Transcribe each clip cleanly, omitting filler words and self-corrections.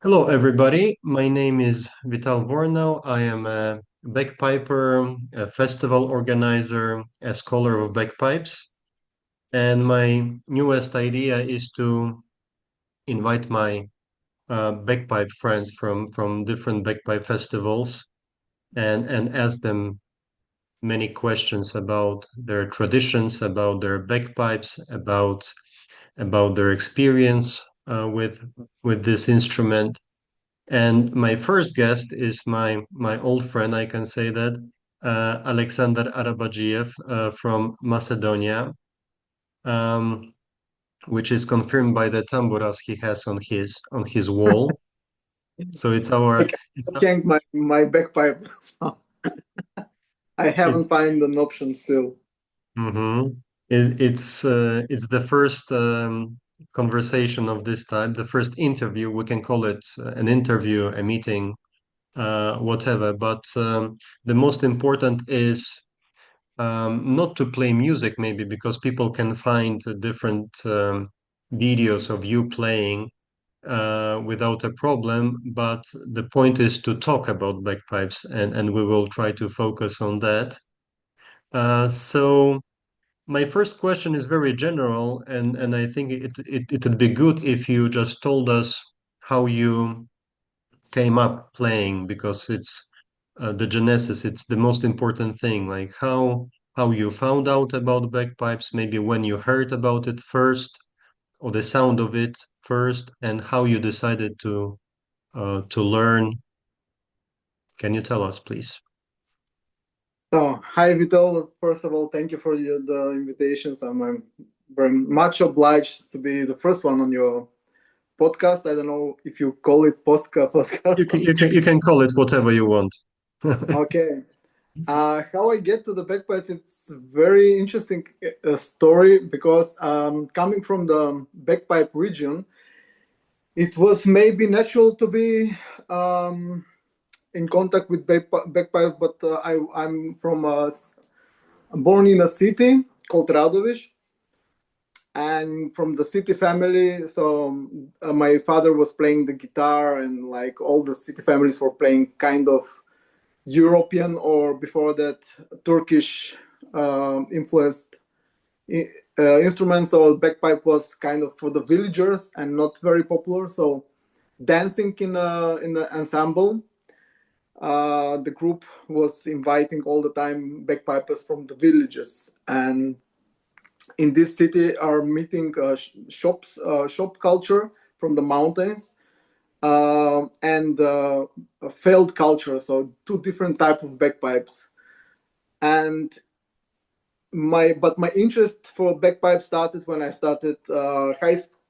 Hello, everybody. My name is Vital Vornau. I am a bagpiper, a festival organizer, a scholar of bagpipes. And my newest idea is to invite my bagpipe friends from different bagpipe festivals and ask them many questions about their traditions, about their bagpipes, about their experience with this instrument. And my first guest is my old friend, I can say that, Aleksandar Arabadjiev from Macedonia, um, which is confirmed by the tamburas he has on his wall. So I can it's change my bagpipe. So I it's haven't found an option still. mhm. It's the first conversation of this type, the first interview. We can call it an interview, a meeting, whatever. But the most important is not to play music, maybe because people can find different videos of you playing without a problem. But the point is to talk about bagpipes, and we will try to focus on that. So my first question is very general, and I think it would be good if you just told us how you came up playing because it's the genesis, it's the most important thing, like how you found out about bagpipes, maybe when you heard about it first or the sound of it first, and how you decided to learn. Can you tell us, please? So, hi, Vital. First of all, thank you for the invitations. I'm very much obliged to be the first one on your podcast. I don't know if you call it podcast. You can call it whatever you want. Okay. How I get to the bagpipes, it's very interesting story because coming from the bagpipe region, it was maybe natural to be in contact with bagpipe, but I'm born in a city called Radovish, and from the city family. So my father was playing the guitar, and like all the city families were playing kind of European or before that Turkish influenced instruments. So bagpipe was kind of for the villagers and not very popular. So dancing in the ensemble, the group was inviting all the time bagpipers from the villages, and in this city are meeting shop culture from the mountains, and field culture, so two different type of bagpipes. And my interest for bagpipe started when I started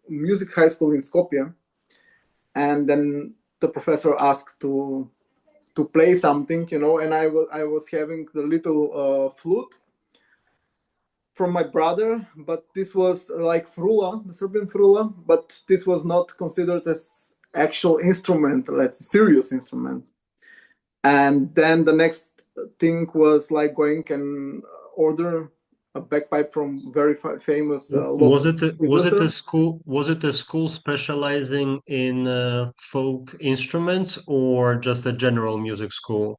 music high school in Skopje, and then the professor asked to play something, and I was having the little flute from my brother, but this was like frula, the Serbian frula, but this was not considered as actual instrument, let's serious instrument. And then the next thing was like going and order a bagpipe from very famous Was local it a producer. school? Was it a school specializing in folk instruments or just a general music school?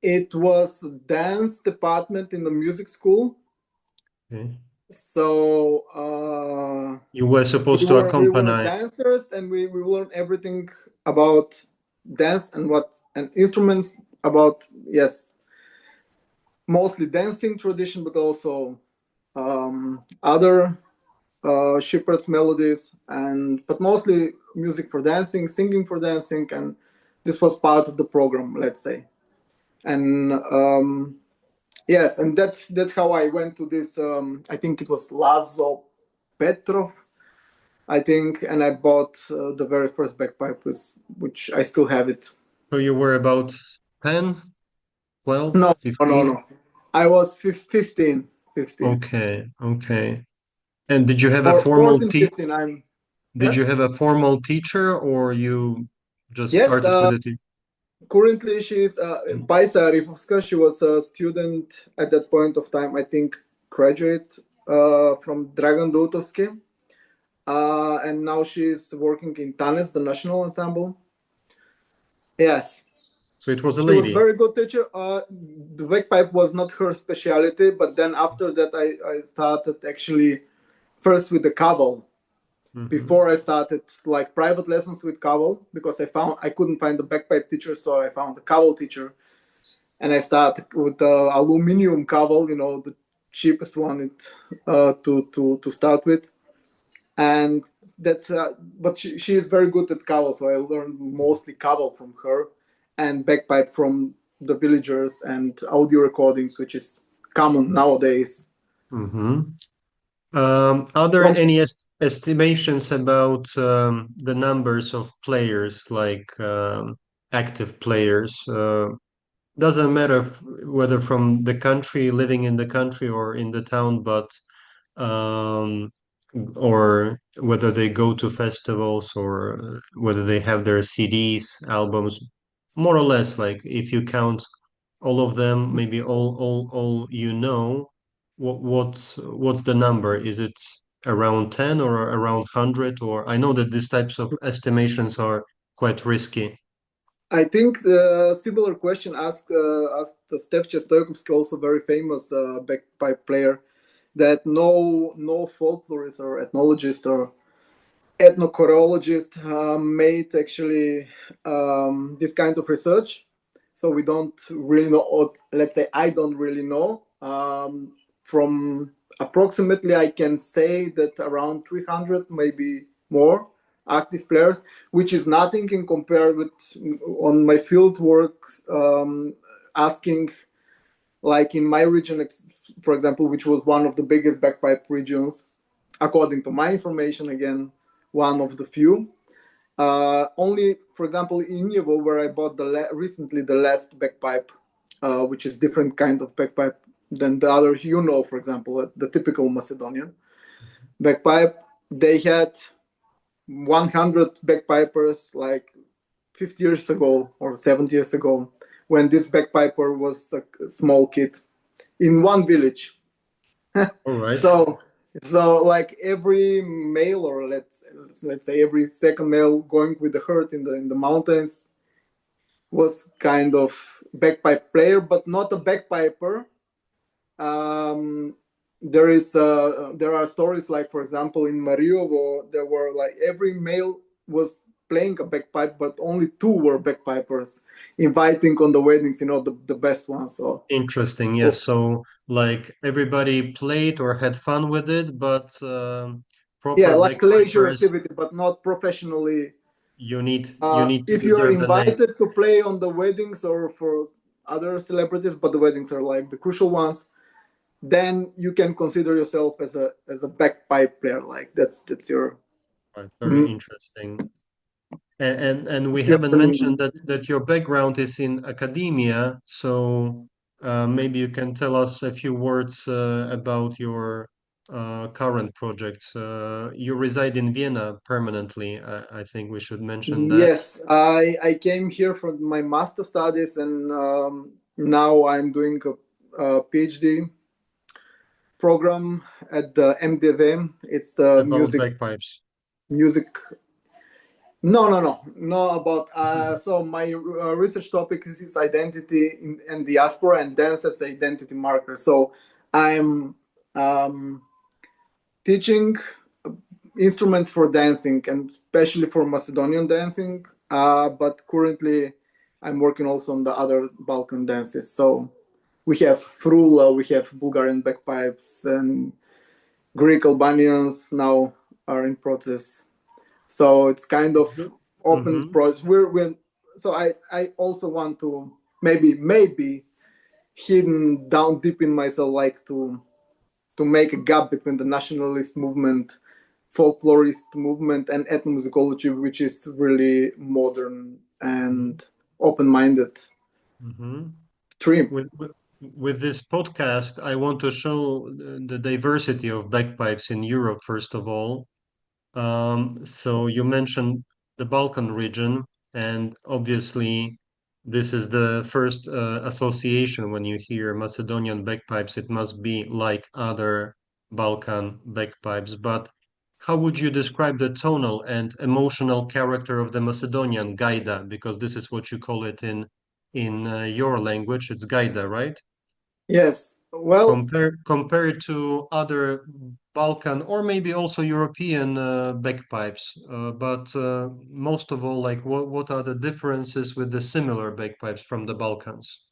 It was dance department in the music school. Okay. So You were we supposed to were accompany. dancers, and we learned everything about dance and instruments about, yes, mostly dancing tradition, but also other shepherds melodies, and but mostly music for dancing, singing for dancing, and this was part of the program, let's say. And yes, and that's how I went to this. I think it was Lazo Petrov, I think, and I bought the very first bagpipe, which I still have it. So you were about 10, 12, No, no, 15? no. I was 15, 15. Okay, okay. And did you have a Or formal 14, te 15. did you Yes? have a formal teacher or you just Yes, started with it? currently she's Paisa Rifovska. She was a student at that point of time, I think, graduate from Dragan Dutovsky. And now she's working in Tanes, the national ensemble. Yes, So it was a she was lady. very good teacher. The bagpipe was not her specialty, but then after that, I started actually first with the caval. Hmm. Before I started like private lessons with caval because I couldn't find a bagpipe teacher, so I found a caval teacher, and I started with the aluminium caval, the cheapest one to start with, and that's but she is very good at caval, so I learned mostly caval from her, and bagpipe from the villagers and audio recordings, which is common nowadays. Hmm. Are there From any estimations about the numbers of players, like active players? Doesn't matter whether from the country, living in the country or in the town, but um, or whether they go to festivals or whether they have their CDs, albums, more or less, like if you count all of them, maybe all you know, what's the number? Is it around 10 or around 100? Or I know that these types of estimations are quite risky. I think the similar question asked Steph Stoikovsky, also very famous bagpipe player, that no folklorist or ethnologist or ethnochoreologist made actually this kind of research. So we don't really know, or let's say I don't really know. From approximately, I can say that around 300, maybe more, active players, which is nothing in compare with on my field work, asking like in my region, for example, which was one of the biggest bagpipe regions, according to my information, again, one of the few. Only, for example, in Yevo, where I bought recently the last bagpipe, which is different kind of bagpipe than the others, for example, the typical Macedonian bagpipe, they had 100 bagpipers like 50 years ago or 70 years ago, when this bagpiper was a small kid in one village. All right. So like every male, or let's say every second male going with the herd in the mountains, was kind of bagpipe player, but not a bagpiper. um there are stories, like for example in Mariovo, there were like every male was playing a bagpipe, but only two were bagpipers, inviting on the weddings, the best ones. So Interesting. Yes. So like everybody played or had fun with it, but yeah, proper like leisure bagpipers, activity, but not professionally. you need to If you're deserve the name. invited to play on the weddings or for other celebrities, but the weddings are like the crucial ones, then you can consider yourself as a bagpipe player. Like that's your Right. Very mm, interesting. And we your haven't mentioned meaning. that your background is in academia, so maybe you can tell us a few words about your current projects. You reside in Vienna permanently. I think we should mention that. Yes, I came here for my master studies, and now I'm doing a PhD program at the MDV. It's the About music bagpipes. music No, about so my research topic is identity in diaspora and dance as identity marker. So I'm um, teaching instruments for dancing, and especially for Macedonian dancing. But currently, I'm working also on the other Balkan dances. So we have frula, we have Bulgarian bagpipes, and Greek Albanians now are in process. So it's kind of open Mm-hmm. project. So I also want to maybe hidden down deep in myself, like to make a gap between the nationalist movement, folklorist movement, and ethnomusicology, which is really modern and open-minded Mm-hmm. stream. With this podcast, I want to show the diversity of bagpipes in Europe, first of all. So you mentioned the Balkan region, and obviously this is the first association when you hear Macedonian bagpipes. It must be like other Balkan bagpipes. But how would you describe the tonal and emotional character of the Macedonian gaida? Because this is what you call it in your language. It's gaida, right? Yes. Well, Compared to other Balkan or maybe also European bagpipes. But most of all, like what are the differences with the similar bagpipes from the Balkans?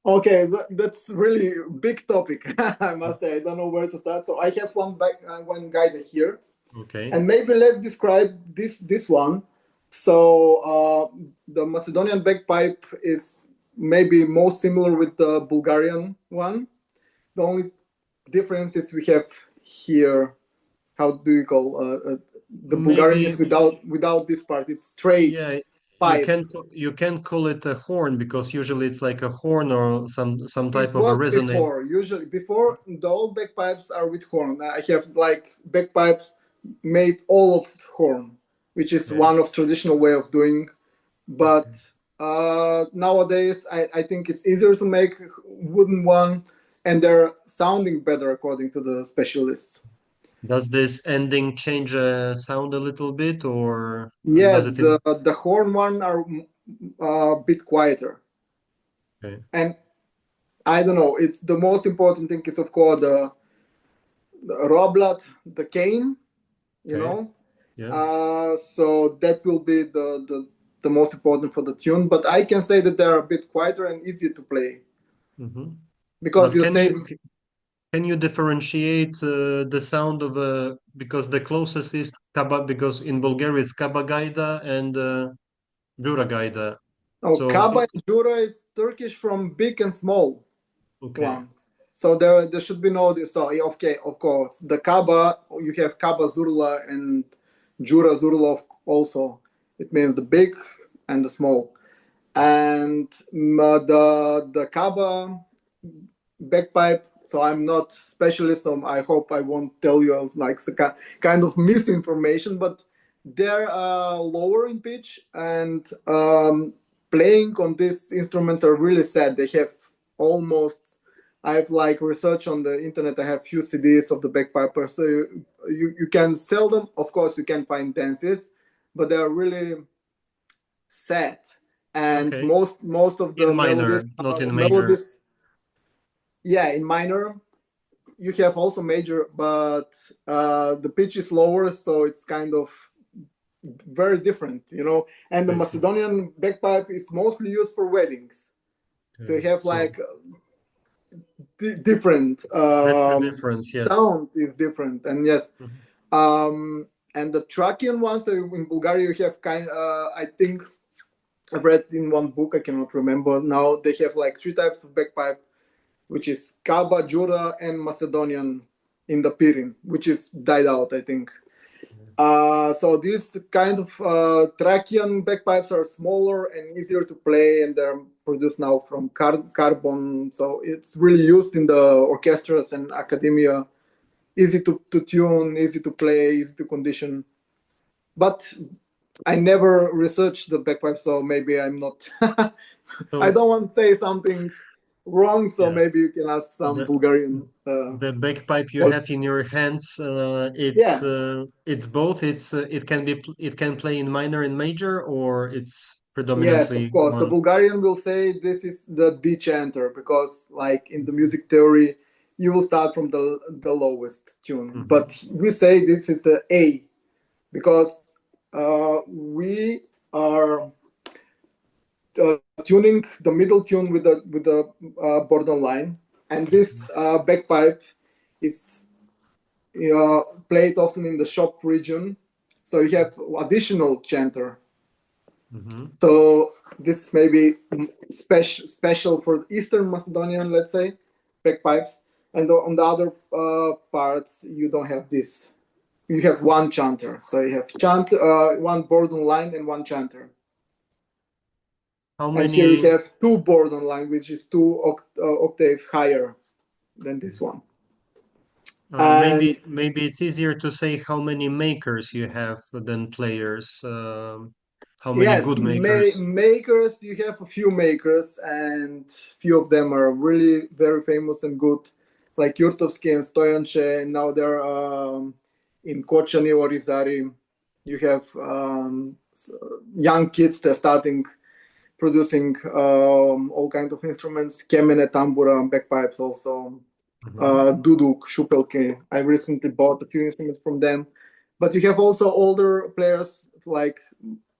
okay, that's really big topic. I must say, I don't know where to start. So I have one guide here, Okay. and maybe let's describe this one. So the Macedonian bagpipe is maybe most similar with the Bulgarian one. The only difference is we have here. How do you call the Bulgarian Maybe is without this part. It's straight yeah, pipe. you can call it a horn because usually it's like a horn or some It type of a was resonate. before. Usually, before the old bagpipes are with horn. I have like bagpipes made all of horn, which is Okay. one of traditional way of doing. But Okay. nowadays, I think it's easier to make wooden one, and they're sounding better according to the specialists. Does this ending change sound a little bit or Yeah, does it in the horn one are a bit quieter, okay. and I don't know. It's the most important thing is of course the roblat, the cane, you Okay. know. Yeah. So that will be the most important for the tune. But I can say that they're a bit quieter and easier to play Hmm. because But you say can you differentiate the sound of because the closest is kaba because in Bulgaria it's kabagaida and duragaida. oh, So kaba and jura is Turkish from big and small okay. one. So there should be no so yeah, okay, of course the kaba you have kaba zurla and jura zurla also. It means the big and the small. And the kaba bagpipe. So I'm not specialist, so I hope I won't tell you else like kind of misinformation, but they're lower in pitch and playing on these instruments are really sad. They have almost I have like research on the internet. I have few CDs of the bagpiper, so you can sell them. Of course, you can find dances, but they are really sad. And Okay. most of In the melodies minor, not are in major. melodies. Yeah, in minor you have also major, but the pitch is lower, so it's kind of very different, you know. And the I see. Macedonian bagpipe is mostly used for weddings, so you Okay. have So like different that's the difference, yes. sound is different, and yes, Mhm. and the Thracian ones. So in Bulgaria, you have I think I read in one book, I cannot remember now. They have like three types of bagpipe, which is Kaba, Jura, and Macedonian in the Pirin, which is died out, I think. So these kind of Thracian bagpipes are smaller and easier to play, and they're produced now from carbon. So it's really used in the orchestras and academia. Easy to tune, easy to play, easy to condition. But I never researched the bagpipe, so maybe I'm not. I So don't want to say something wrong, so yeah, maybe you can ask some the Bulgarian. the bagpipe you Well, have in your hands, yeah, it's both. It can it can play in minor and major, or it's yes, of predominantly course. The one. Bulgarian will say this is the D chanter because, like in the music theory, you will start from the lowest tune, Hmm. but we say this is the A because we are tuning the middle tune with the borderline, and this bagpipe is played often in the shop region. So you have additional chanter. Hmm. So this may be special for Eastern Macedonian, let's say, bagpipes. And on the other parts, you don't have this. You have one chanter. So you have one borderline and one chanter. How And here you many? have two borderline, which is two octave higher than this one. And Maybe it's easier to say how many makers you have than players. How many yes, good makers? makers, you have a few makers, and few of them are really very famous and good. like Jurtovski and Stojanče. Now they're in Kočani or Izari. You have young kids that are starting producing all kinds of instruments, kemene, tambura, bagpipes also, duduk, šupelke. I recently bought a few instruments from them. But you have also older players like,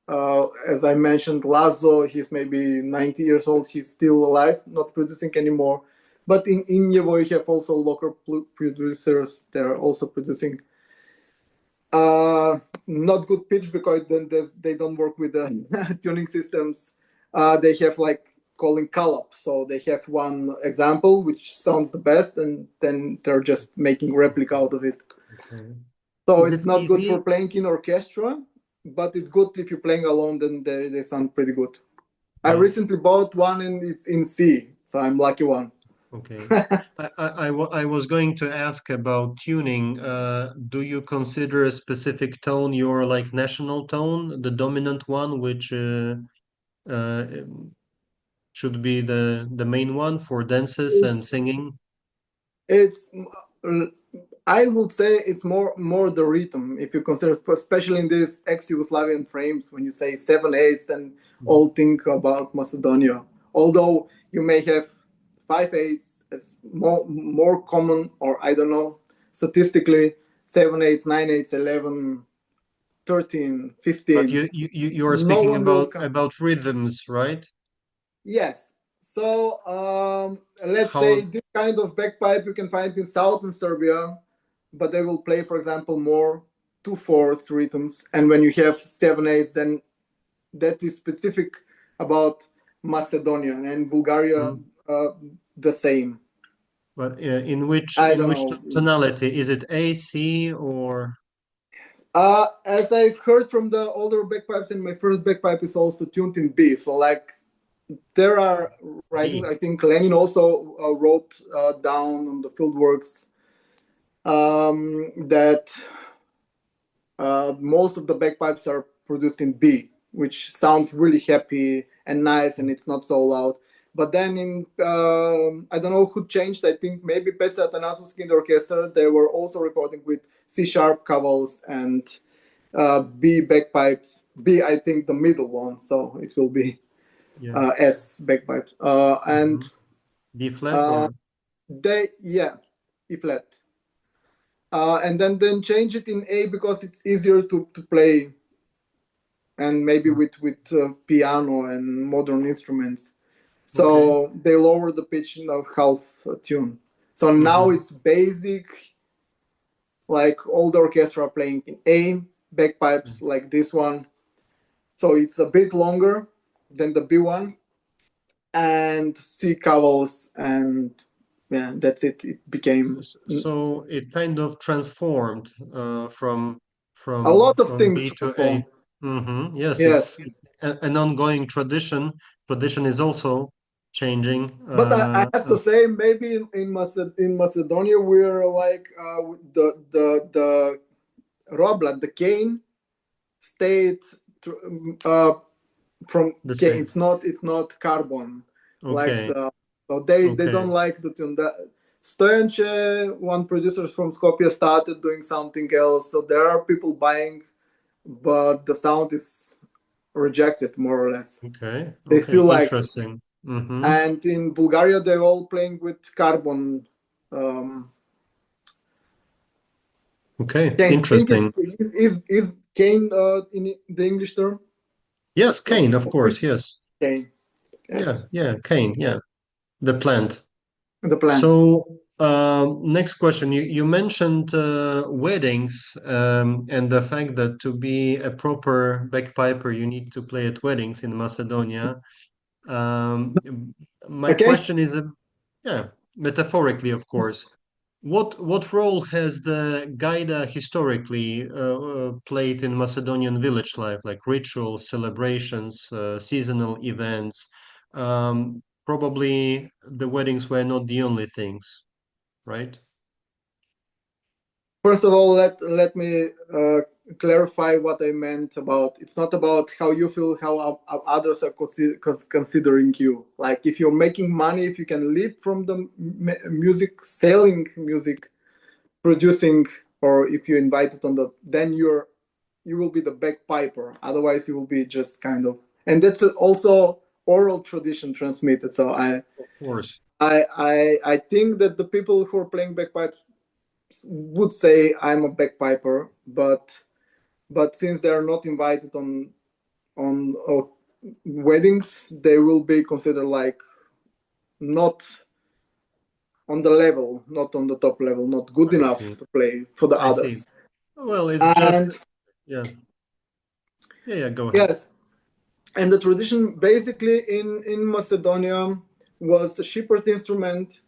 as I mentioned, Lazo. He's maybe 90 years old. He's still alive, not producing anymore. But in Injevo, you have also local producers. They're also producing. Not good pitch because then they don't work with the tuning systems. They have like calling call-up. So they have one example which sounds the best, and then they're just making replica out of it. Okay. So Is it's it not good easy? for playing in orchestra, but it's good if you're playing alone, then they sound pretty good. I Yeah. recently bought one and it's in C, so I'm lucky one. Okay. I was going to ask about tuning. Do you consider a specific tone your like national tone, the dominant one, which uh, should be the main one for dances and It's singing? it's I would say it's more the rhythm. If you consider, especially in these ex-Yugoslavian frames, when you say 7/8, then all think about Macedonia. Although you may have 5/8 as more common, or I don't know, statistically 7/8, 9/8, 11, 13, But 15. you are No speaking one will come. about rhythms, right? Yes. So let's say How? this kind of bagpipe you can find in southern Serbia, but they will play, for example, more 2/4 rhythms. And when you have 7/8, then that is specific about Macedonia, and Bulgaria Mm. the same. But I in don't which know. tonality? Is it A, C, or As I've heard from the older bagpipes, and my first bagpipe is also tuned in B. So like there are writings. B? I think Lenin also wrote down on the fieldworks that most of the bagpipes are produced in B, which sounds really happy and nice, and it's not so loud. But then in I don't know who changed. I think maybe Peca Atanasovsky in the orchestra. They were also recording with C sharp cavals and B bagpipes. B, I think the middle one, so it will be Yeah. S bagpipes. And Mhm. B flat uh, or they E flat. And then change it in A because it's easier to play, and maybe with piano and modern instruments. okay. So they lower the pitch of half tune. So now Hmm. it's basic, like all the orchestra playing in A, bagpipes like this one. So it's a bit longer than the B one, and C cavals, and yeah, that's it. It became So it kind of transformed a lot of from things B to A. transform. Yes, Yes. it's an ongoing tradition. Tradition is also changing. But I have to say, maybe in Macedonia, we're like the Roblat, the cane stayed uh, from The cane. same. It's not carbon like Okay, the. So they don't okay. like the tune. Stoyanche, one producer from Skopje, started doing something else. So there are people buying, but the sound is rejected more or less. Okay, They okay, still like it. interesting. Mm-hmm. And in Bulgaria, they're all playing with carbon um, Okay, cane. I think interesting. is cane in the English term? Yes, cane, of course, Is yes. cane. Yeah, Yes, yeah, cane, yeah. The plant. the plant. So, next question. You mentioned weddings and the fact that to be a proper bagpiper, you need to play at weddings in Macedonia. Um, my Okay. question is, yeah, metaphorically, of course. What role has the gaida historically played in Macedonian village life, like rituals, celebrations, seasonal events? Probably the weddings were not the only things, right? First of all, let me clarify what I meant about it's not about how you feel, how others are considering you. Like if you're making money, if you can live from the music, selling music, producing, or if you invite it on the, then you will be the bagpiper. Otherwise, you will be just kind of, and that's also oral tradition transmitted. So Of course. I think that the people who are playing bagpipes would say I'm a bagpiper, but since they are not invited on weddings, they will be considered like not on the level, not on the top level, not good I enough see. to play for the I see. others. Well, it's just, And yeah. Yeah, yeah, go ahead. yes, and the tradition basically in Macedonia was a shepherd instrument,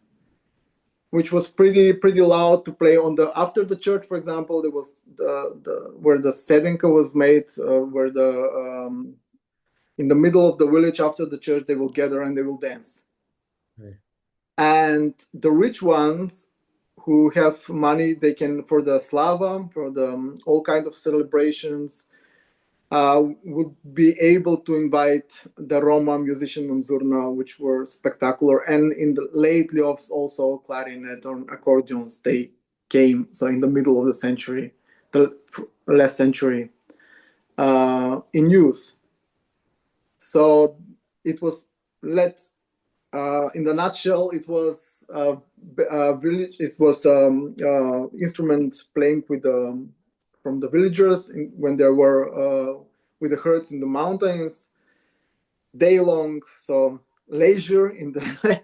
which was pretty loud to play on the after the church. For example, there was the where the sedenka was made, where the in the middle of the village after the church they will gather and they will dance. Right. And the rich ones who have money, they can for the slava, for the all kind of celebrations, would be able to invite the Roma musician on Zurna, which were spectacular. And in the lately of also clarinet or accordions, they came. So in the middle of the century, the last century, in use. So it was let in the nutshell, it was village. It was instrument playing with the from the villagers when there were with the herds in the mountains day long. So leisure in the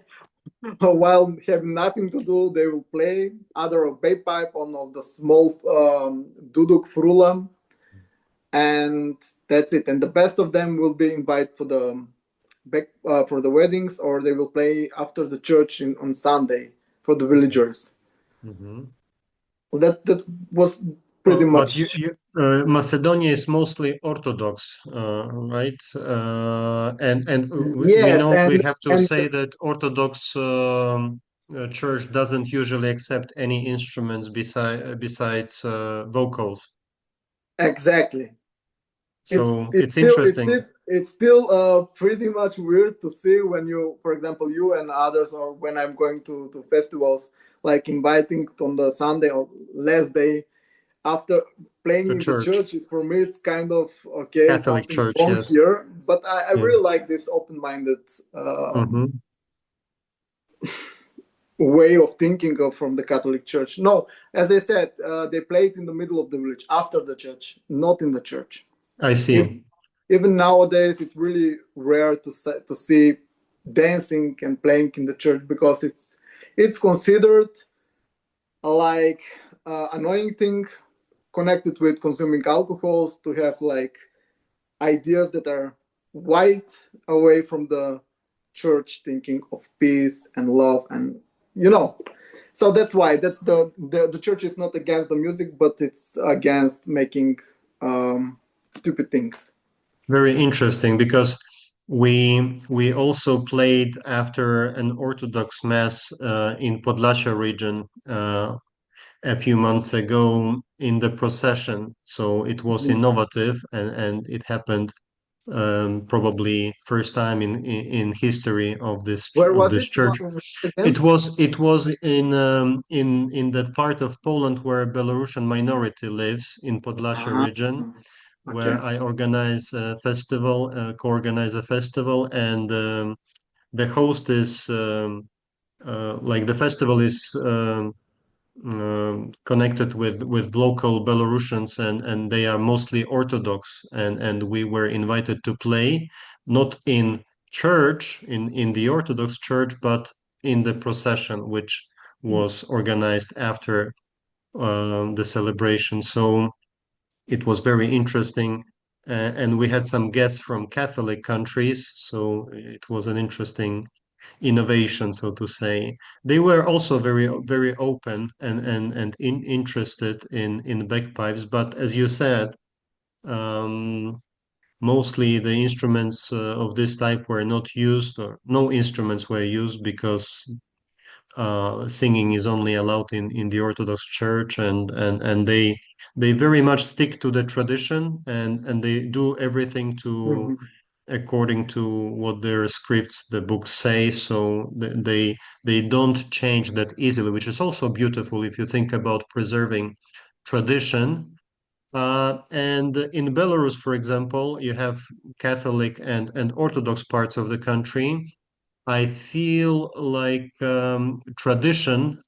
while having nothing to do, they will play either a bagpipe on of the small duduk frula, and that's it. And the best of them will be invited for the back for the weddings, or they will play after the church on Sunday for the villagers. Hmm. Well, that was pretty Well, but much. Macedonia is mostly Orthodox, right? And we Yes, know we have to and say that Orthodox church doesn't usually accept any instruments besides vocals. exactly. It's So it's it's still it's interesting. still it's still pretty much weird to see when you, for example, you and others, or when I'm going to festivals, like inviting on the Sunday or last day after playing The in the church, church is for me it's kind of okay, Catholic something Church, wrong yes. here. But I Yeah. really like this open-minded Hmm. way of thinking of from the Catholic Church. No, as I said, they played in the middle of the village after the church, not in the church. I If, see. even nowadays, it's really rare to see dancing and playing in the church because it's considered like annoying thing connected with consuming alcohols, to have like ideas that are wide away from the church thinking of peace and love, and you know. So that's why that's the church is not against the music, but it's against making stupid things. Very interesting because we also played after an Orthodox Mass in Podlasia region a few months ago in the procession. So it was Mhm. innovative and it happened probably first time in history Where of was this it church. again? It was in that part of Poland where Belarusian minority lives in Podlasia Ah, region, where okay. I organize a festival, co-organize a festival, and the host is like the festival is connected with local Belarusians, and they are mostly Orthodox, and we were invited to play not in church in the Orthodox church, but in the procession, which was organized after the celebration. So it was very interesting. And we had some guests from Catholic countries, so it was an interesting innovation, so to say. They were also very open and interested in bagpipes, but as you said, um, mostly the instruments of this type were not used, or no instruments were used because singing is only allowed in the Orthodox Church, and they they very much stick to the tradition, and they do everything to Mhm. according to what their scripts, the books say. So they don't change that easily, which is also beautiful if you think about preserving tradition. And in Belarus, for example, you have Catholic and Orthodox parts of the country. I feel like tradition,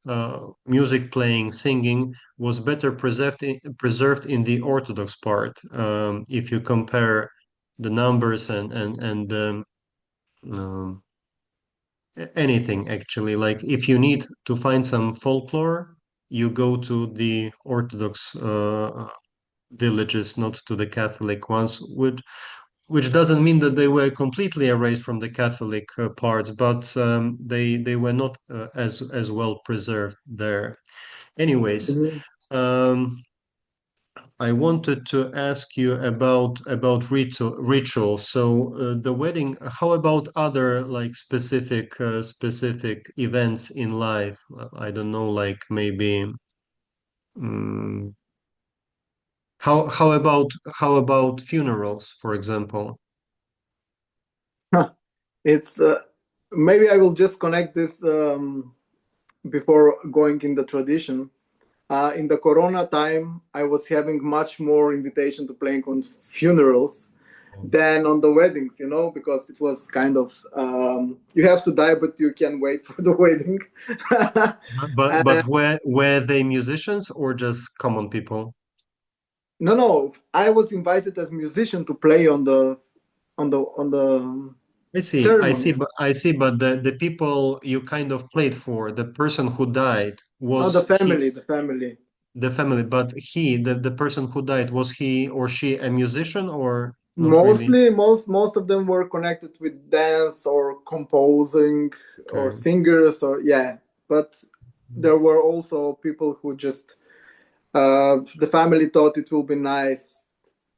music playing, singing, was better preserved in the Orthodox part. If you compare the numbers and anything actually, like if you need to find some folklore, you go to the Orthodox villages, not to the Catholic ones, which doesn't mean that they were completely erased from the Catholic parts, but they were not as well preserved there. Anyways, Mhm. um, I wanted to ask you about rituals. So the wedding. How about other like specific events in life? I don't know, like maybe. mm how about funerals, for example? It's maybe I will just connect this before going in the tradition. In the Corona time, I was having much more invitation to playing on funerals than on the weddings, because it was kind of you have to die, but you can wait for the wedding. But were they musicians or just common people? No, no, I was invited as musician to play on the I see, ceremony. but the people you kind of played for, the person who died, Oh, the was he family, the family. the family, but the person who died, was he or she a musician or not really? Mostly, most of them were connected with dance or composing or Okay. singers or yeah. But there were also people who just the family thought it will be nice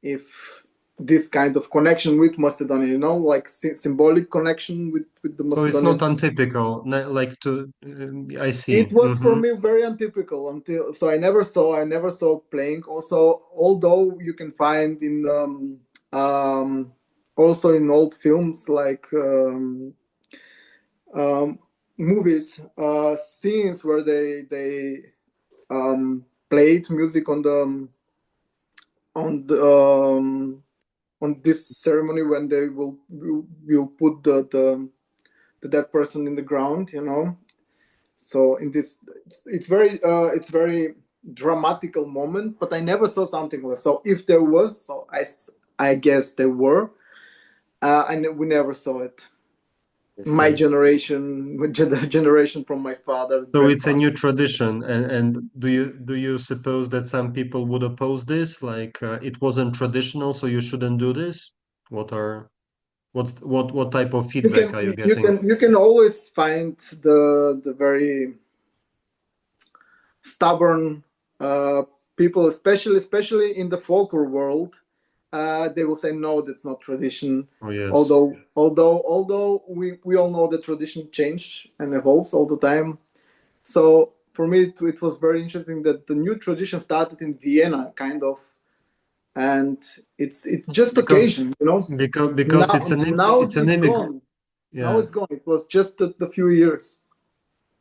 if this kind of connection with Macedonia, like symbolic connection with the So it's not Macedonian. untypical, like to, I It see. was for me very untypical until so I never saw playing. Also, although you can find in also in old films like um, movies scenes where they played music on the on this ceremony when they will put the dead person in the ground. So in this, it's very dramatical moment, but I never saw something like so. If there was, so I guess there were, and we never saw it. I My see. generation, the generation from my father, So it's a grandfather. new tradition, and do you suppose that some people would oppose this? Like it wasn't traditional, so you shouldn't do this? What are what type of You feedback can are you you getting? can you can always find the very stubborn people, especially in the folklore world. They will say no, that's not tradition. Oh yes, Although we all know that tradition change and evolves all the time. So for me, it was very interesting that the new tradition started in Vienna, kind of, and it's just because occasion. because Now it's an now it's an it's gone. Now yeah, it's gone. It was just the few years.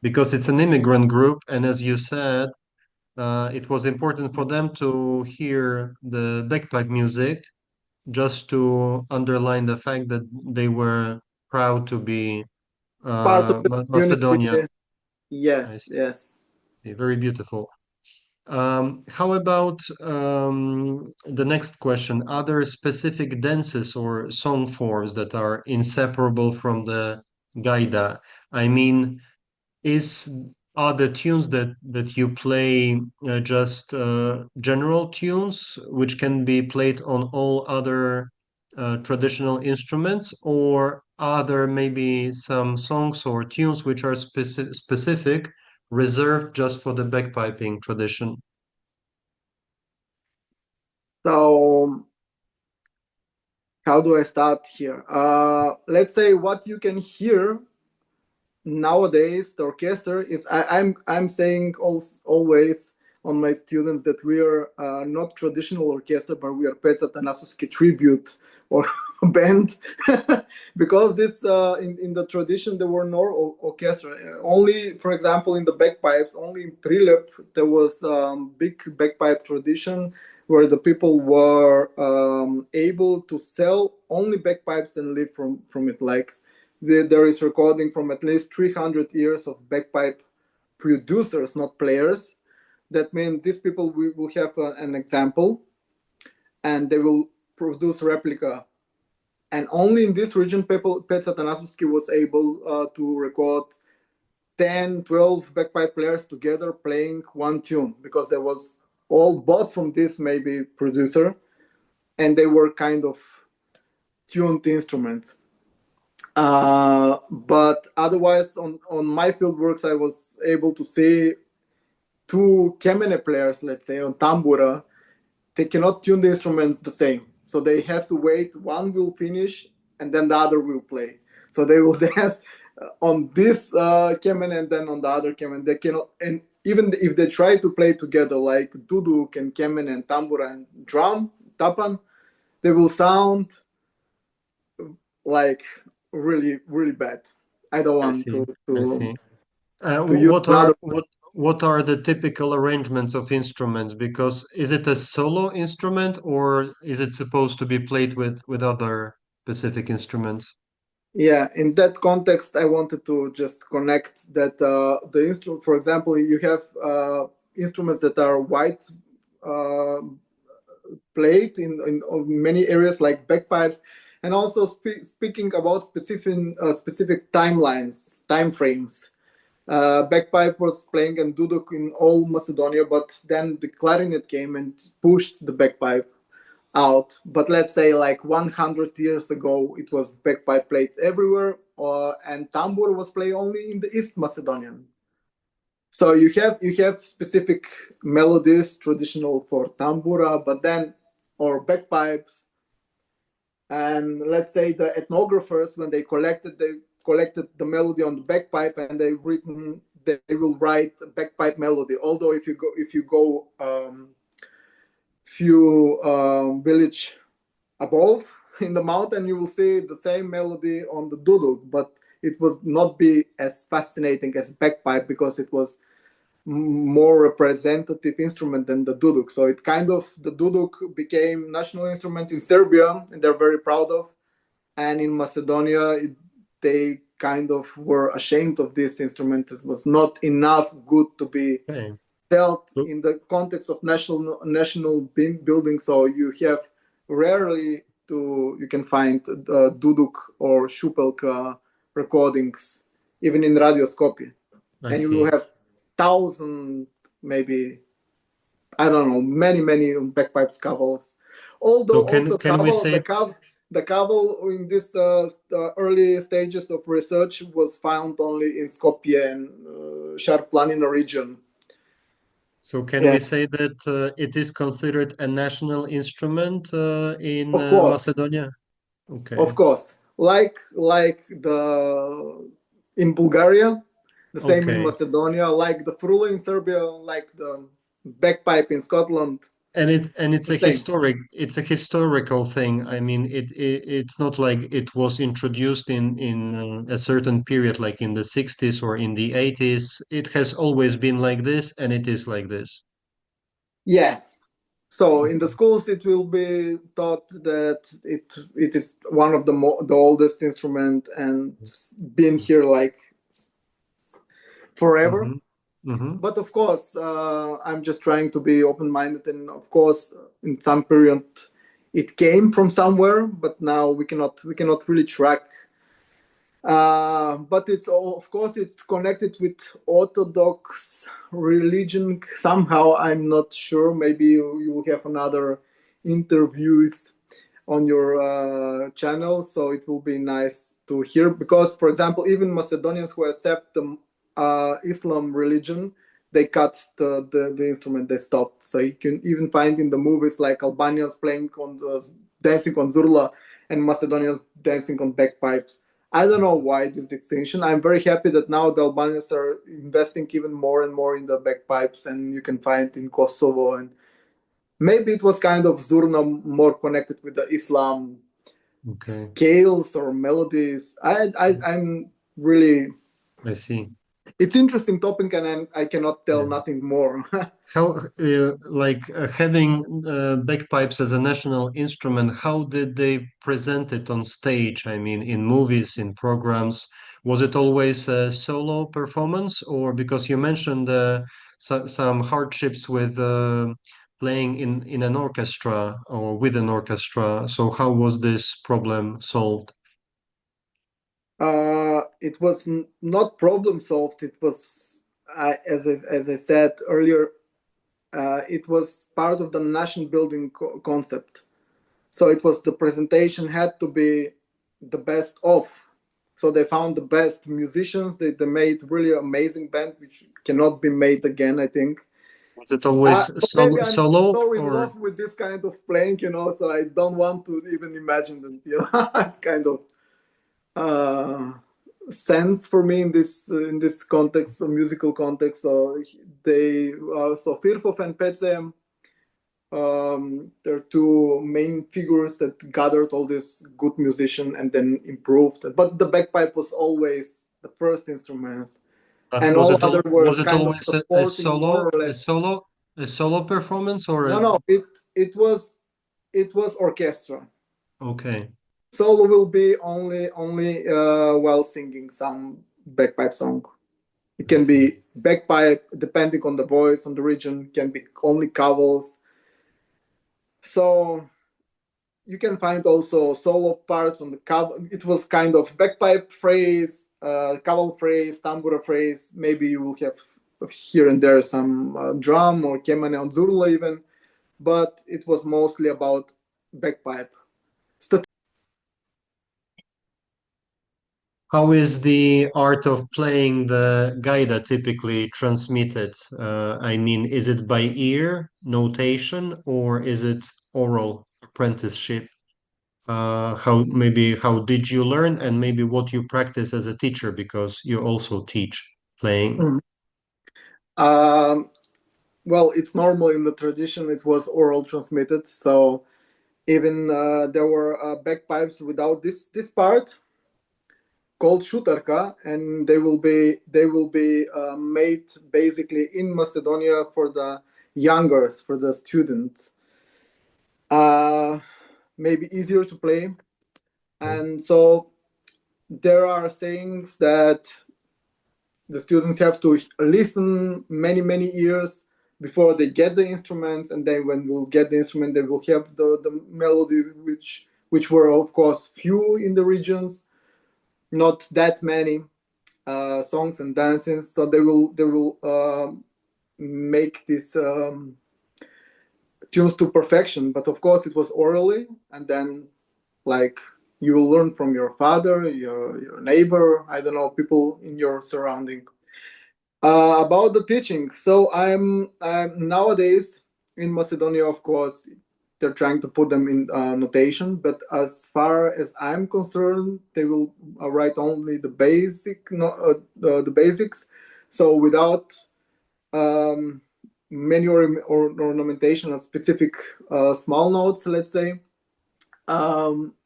because it's an immigrant group, and as you said, it was important for them to hear the bagpipe music just to underline the fact that they were proud to be Part of the Macedonia. community. I Yes, see. yes. Very beautiful. How about the next question? Are there specific dances or song forms that are inseparable from the gaida? I mean, is are the tunes that you play just general tunes which can be played on all other traditional instruments, or are there maybe some songs or tunes which are specific, reserved just for the bagpiping tradition? So how do I start here? Let's say what you can hear nowadays. The orchestra is. I'm saying always. on my students that we are not traditional orchestra, but we are Peca Tanasovsky tribute or band, because this in the tradition there were no orchestra. Only, for example, in the bagpipes, only in Prilep there was big bagpipe tradition where the people were able to sell only bagpipes and live from it. Like there is recording from at least 300 years of bagpipe producers, not players. That means these people will have an example and they will produce replica. And only in this region, Peca Tanasovsky was able to record 10, 12 bagpipe players together playing one tune, because there was all bought from this maybe producer, and they were kind of tuned instruments. But otherwise, on my field works, I was able to see two kemene players, let's say, on tambura. They cannot tune the instruments the same. So they have to wait, one will finish, and then the other will play. So they will dance on this kemene and then on the other kemene. They cannot, and even if they try to play together, like duduk and kemene and tambura and drum, tapan, they will sound like really, really bad. I don't I want see. I to see. use another. What are the typical arrangements of instruments? Because is it a solo instrument or is it supposed to be played with other specific instruments? Yeah, in that context, I wanted to just connect that the instrument, for example, you have instruments that are white uh, played in many areas like bagpipes, and also speaking about specific timelines, time frames. Bagpipe was playing and duduk in all Macedonia, but then the clarinet came and pushed the bagpipe out. But let's say like 100 years ago, it was bagpipe played everywhere, and tambur was played only in the East Macedonian. So you have specific melodies traditional for tambura, but then or bagpipes, and let's say the ethnographers, when they collected the melody on the bagpipe, and they will write a bagpipe melody. Although if you go few village above in the mountain, you will see the same melody on the duduk, but it will not be as fascinating as bagpipe, because it was more representative instrument than the duduk. So it kind of, the duduk became national instrument in Serbia, and they're very proud of. And in Macedonia, they kind of were ashamed of this instrument. It was not enough good to be Okay. dealt So in the context of national building. So you have rarely you can find duduk or shupelka recordings, even in radioscopy, I and you will see. have thousand, maybe, I don't know, many bagpipes covels. Although So also can we caval, say the caval in this early stages of research was found only in Skopje and Sharp Planina region. so can Yeah, we say that it is considered a national instrument in of course, Macedonia? Okay. of course. Like the in Bulgaria, the same in Okay. Macedonia, like the frula in Serbia, like the bagpipe in Scotland, And it's the a same. historical thing. I mean, it's not like it was introduced in a certain period, like in the 60s or in the 80s. It has always been like this, and it is like this. Yeah. So in the Okay. schools, it will be taught that it is one of the oldest instrument, and been here like forever. Mm-hmm. Mm-hmm. But of course, I'm just trying to be open-minded, and of course, in some period, it came from somewhere, but now we cannot really track. But it's all, of course, it's connected with Orthodox religion somehow. I'm not sure. Maybe you will have another interviews on your channel, so it will be nice to hear. Because, for example, even Macedonians who accept the Islam religion, they cut the instrument. They stopped. So you can even find in the movies like Albanians playing on dancing on zurla, and Macedonians dancing on bagpipes. I don't know why this distinction. I'm very happy that now the Albanians are investing even more and more in the bagpipes, and you can find in Kosovo. And maybe it was kind of Zurna more connected with the Islam Okay, scales or melodies. I'm really. I see. It's interesting topic, and I cannot tell Yeah. nothing more. How, having bagpipes as a national instrument, how did they present it on stage? I mean, in movies, in programs, was it always a solo performance, or because you mentioned some hardships with playing in an orchestra or with an orchestra? So how was this problem solved? It was not problem solved. It was, as I said earlier, it was part of the nation building concept. So it was the presentation had to be the best of. So they found the best musicians. They made really amazing band, which cannot be made again, I think. Was it always So maybe I'm solo so in or love with this kind of playing, so I don't want to even imagine that. It's kind of uh, sense for me in this context, musical context. So so Firfov and Pece, they're two main figures that gathered all this good musician and then improved. But the bagpipe was always the first instrument, and was all it other were was it kind of always supporting more or less. a solo performance or No, a no, it was orchestra. okay. Solo will be only while singing some bagpipe song. It I can see. be bagpipe, depending on the voice, on the region, can be only covels. So you can find also solo parts on the cover. It was kind of bagpipe phrase, cowbell phrase, tambura phrase. Maybe you will have here and there some drum or kemane on zurla even, but it was mostly about bagpipe. How is the art of playing the gaida typically transmitted? I mean, is it by ear, notation, or is it oral apprenticeship? How did you learn, and maybe what you practice as a teacher because you also teach playing? Mhm. Um, well, it's normal in the tradition. It was oral transmitted, so even there were bagpipes without this part called shutarka, and they will be made basically in Macedonia for the youngers, for the students. Uh, Maybe easier to play, and so there are sayings that the students have to listen many years before they get the instruments, and then when we'll get the instrument they will have the melody, which were of course few in the regions, not that many songs and dances, so they will make these tunes to perfection. But of course it was orally, and then like you will learn from your father, your neighbor, I don't know, people in your surrounding. About the teaching, so I'm nowadays in Macedonia. Of course, they're trying to put them in notation, but as far as I'm concerned, they will write only the basic, no, the basics. So without um, many or ornamentation of specific small notes, let's say,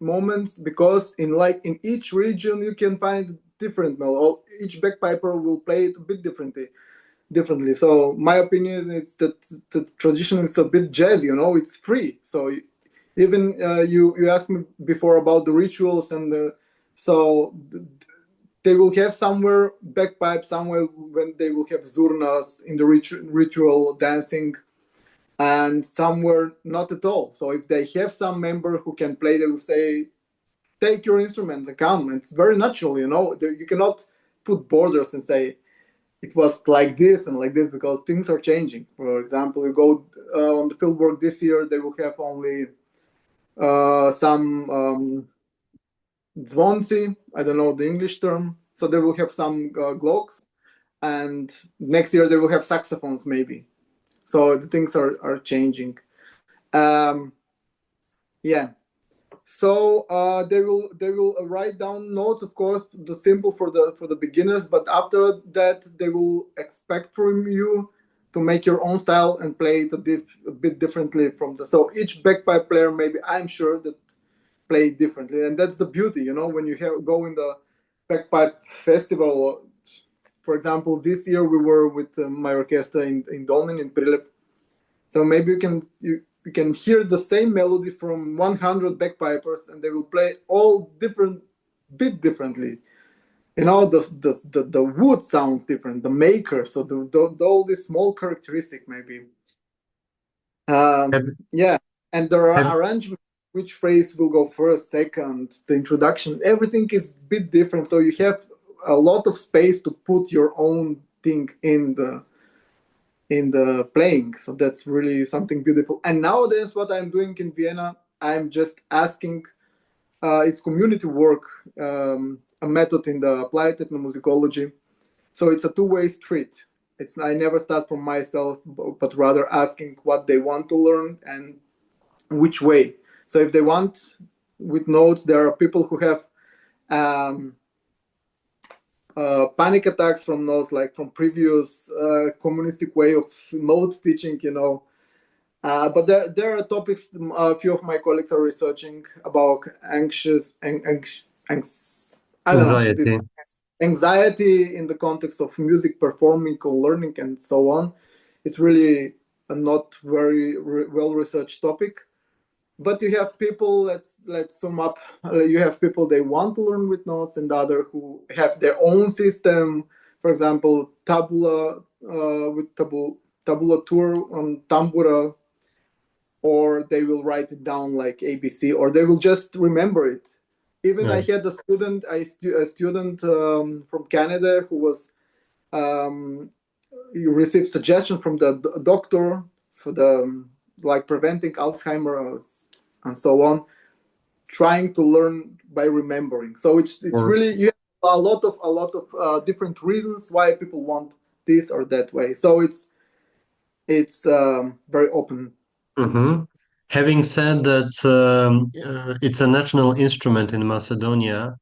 moments, because in each region you can find different melody. Each bagpiper will play it a bit differently. So my opinion is that the tradition is a bit jazzy. It's free. So even you asked me before about the rituals, and so they will have somewhere bagpipe, somewhere when they will have zurnas in the ritual dancing, and somewhere not at all. So if they have some member who can play, they will say, take your instrument and come. It's very natural. You cannot put borders and say it was like this and like this, because things are changing. For example, you go on the field work this year, they will have only some zvonci. I don't know the English term. So they will have some glocks, and next year they will have saxophones maybe. So the things are changing. Um, yeah. So they will write down notes, of course, the simple for the beginners. But after that, they will expect from you to make your own style and play it a bit differently from the. So each bagpipe player, maybe I'm sure that play differently, and that's the beauty, when you go in the bagpipe festival. For example, this year we were with my orchestra in Dolnin in Prilep. So maybe you can hear the same melody from 100 bagpipers, and they will play all different, bit differently. The wood sounds different, the maker, so all these small characteristic maybe. Have, Yeah, and there have, are arrangements. Which phrase will go first, second, the introduction, everything is a bit different. So you have a lot of space to put your own thing in the playing. So that's really something beautiful. And nowadays, what I'm doing in Vienna, I'm just asking. It's community work, a method in the applied ethnomusicology. So it's a two-way street. I never start from myself, but rather asking what they want to learn and which way. So if they want with notes, there are people who have um, panic attacks from notes, like from previous communistic way of note teaching. But there are topics a few of my colleagues are researching about I don't know, anxiety. this anxiety in the context of music performing or learning and so on. It's really a not very well researched topic. But you have people. Let's sum up. You have people they want to learn with notes, and other who have their own system. For example, tabula with tabulatur on tambura, or they will write it down like ABC, or they will just remember it. Even I Yeah. had a student from Canada who was you received suggestion from the doctor for the like preventing Alzheimer's and so on, trying to learn by remembering. So it's Or really you have a lot of different reasons why people want this or that way. So it's very open. Mhm. Having said that, it's a national instrument in Macedonia,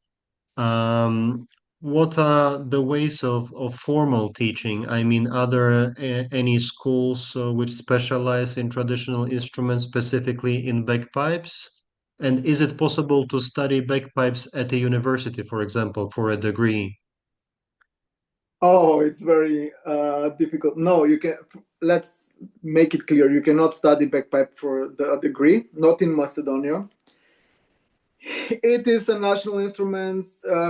um, what are the ways of formal teaching? I mean, are there any schools which specialize in traditional instruments, specifically in bagpipes? And is it possible to study bagpipes at a university, for example, for a degree? Oh, it's very difficult. No, you can. Let's make it clear. You cannot study bagpipe for the degree, not in Macedonia. It is a national instrument,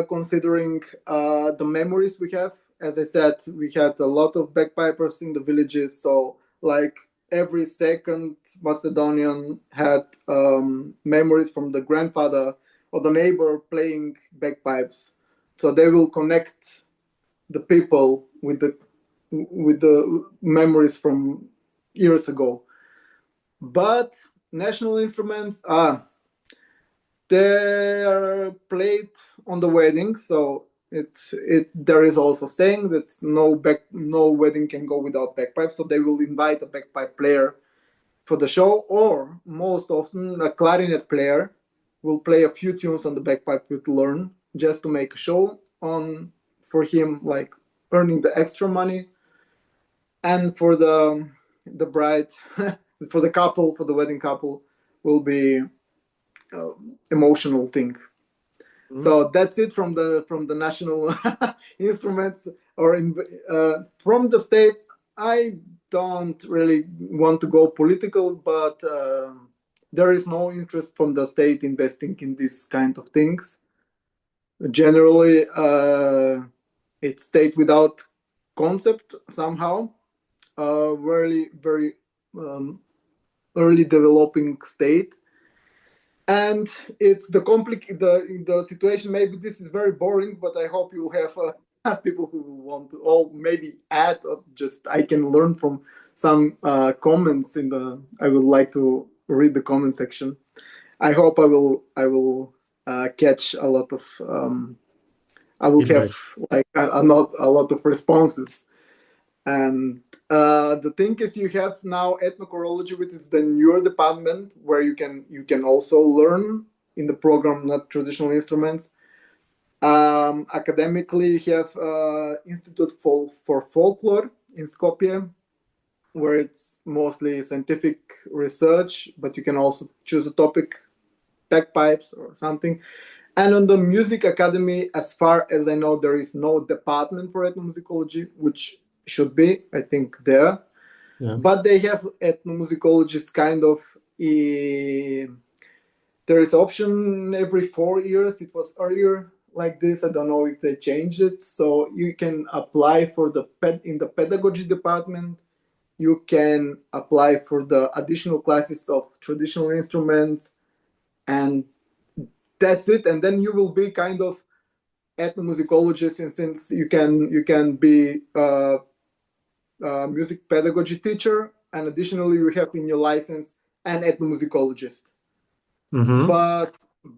considering the memories we have. As I said, we had a lot of bagpipers in the villages, so like every second Macedonian had memories from the grandfather or the neighbor playing bagpipes. So they will connect the people with the memories from years ago. But national instruments are they are played on the wedding, so it there is also saying that no wedding can go without bagpipe, so they will invite a bagpipe player for the show, or most often a clarinet player will play a few tunes on the bagpipe to learn just to make a show on for him, like earning the extra money. And for the bride, for the couple, for the wedding couple, will be emotional thing. Mhm. So that's it from the national instruments, or from the state. I don't really want to go political, but there is no interest from the state investing in this kind of things. Generally, it's state without concept somehow, very very um, early developing state. And it's the situation. Maybe this is very boring, but I hope you have people who will want to, or maybe add, or just I can learn from some comments in the. I would like to read the comment section. I hope I will catch a lot of. I will have Feedback. like not a lot of responses. And the thing is, you have now ethnochorology, which is the newer department where you can also learn in the program, not traditional instruments. Academically, you have Institute for Folklore in Skopje, where it's mostly scientific research, but you can also choose a topic, bagpipes or something. And on the Music Academy, as far as I know, there is no department for ethnomusicology, which should be, I think, there. Yeah. But they have ethnomusicologists kind of. There is option every 4 years. It was earlier like this. I don't know if they changed it. So you can apply for in the pedagogy department. You can apply for the additional classes of traditional instruments, and that's it. And then you will be kind of ethnomusicologist, and since you can be music pedagogy teacher, and additionally you have in your license an ethnomusicologist. Mm-hmm.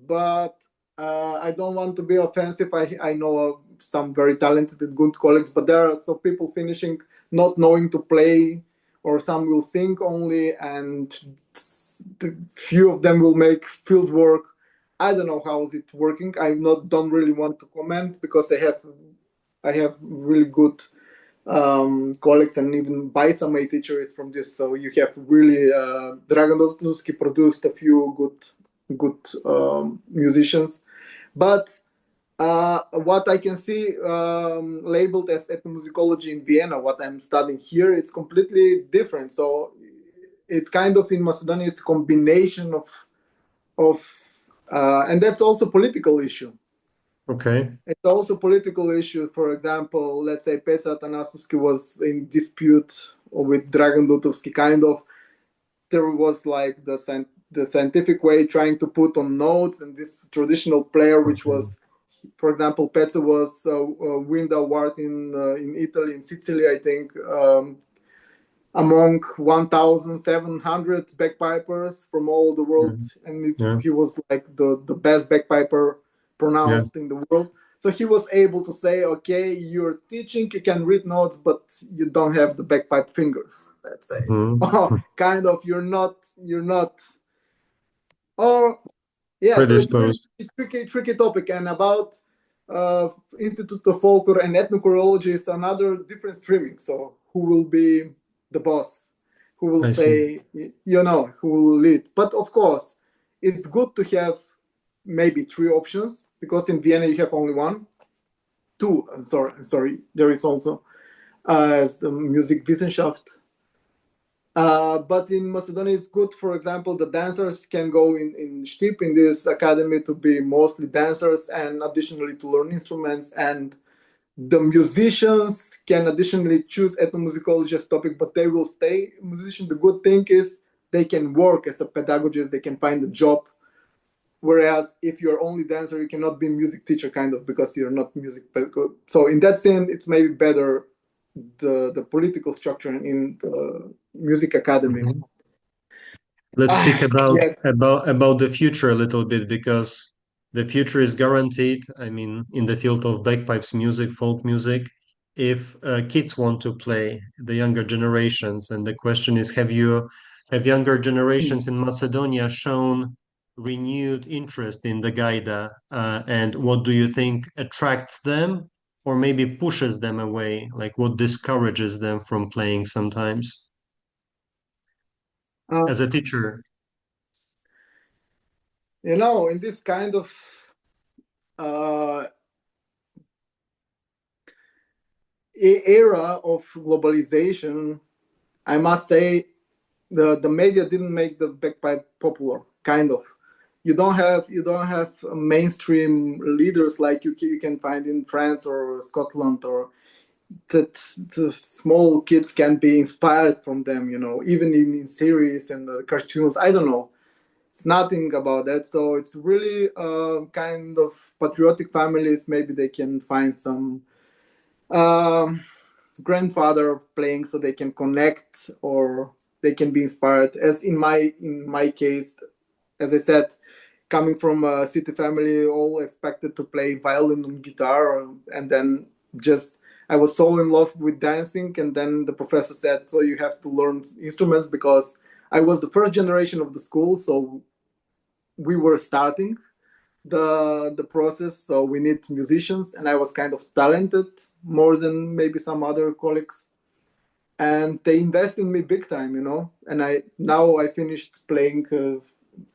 But I don't want to be offensive. I know some very talented and good colleagues, but there are some people finishing not knowing to play, or some will sing only, and few of them will make field work. I don't know how is it working. Don't really want to comment, because I have really good colleagues, and even my teacher is from this. So you have really Dragan Dostoevsky produced a few good musicians, but what I can see labeled as ethnomusicology in Vienna, what I'm studying here, it's completely different. So it's kind of, in Macedonia, it's a combination of and that's also political issue. Okay. It's also political issue. For example, let's say Peca Atanasovsky was in dispute with Dragan Dutovsky, kind of. There was like the scientific way trying to put on notes, and this traditional player, which was, for example, Peca was win the award in Italy, in Sicily, I think, among 1,700 bagpipers from all the world, and he was like the best bagpiper pronounced in the world. So he was able to say, okay, you're teaching, you can read notes, but you don't have the bagpipe fingers, let's say. Kind of, you're not or yeah. So it's really tricky topic. And about Institute of Folklore and Ethnochorology is another different streaming. So who will be the boss? Who will say, who will lead? But of course, it's good to have maybe 3 options, because in Vienna you have only 1. 2, I'm sorry. There is also as the Musikwissenschaft. But in Macedonia, it's good. For example, the dancers can go in Stip, in this academy, to be mostly dancers, and additionally to learn instruments. And the musicians can additionally choose ethnomusicology as topic, but they will stay musician. The good thing is they can work as a pedagogist, they can find a job. Whereas if you're only dancer, you cannot be music teacher, kind of, because you're not music pedagogue. So in that sense, it's maybe better the political structure in the music academy. Mm-hmm. Let's speak about the future a little bit, because the future is guaranteed. I mean, in the field of bagpipes music, folk music, if kids want to play, the younger generations, and the question is, have younger generations in Macedonia shown renewed interest in the gaida, and what do you think attracts them, or maybe pushes them away? Like, what discourages them from playing sometimes? As a teacher. In this kind of era of globalization, I must say the media didn't make the bagpipe popular. Kind of, you don't have mainstream leaders like you can find in France or Scotland, or that the small kids can be inspired from them. Even in series and cartoons. I don't know. It's nothing about that. So it's really kind of patriotic families. Maybe they can find some grandfather playing, so they can connect, or they can be inspired. As in my case, as I said, coming from a city family, all expected to play violin and guitar, and then just I was so in love with dancing, and then the professor said, so you have to learn instruments, because I was the first generation of the school. So we were starting the process, so we need musicians, and I was kind of talented more than maybe some other colleagues, and they invest in me big time, you know. And I finished playing a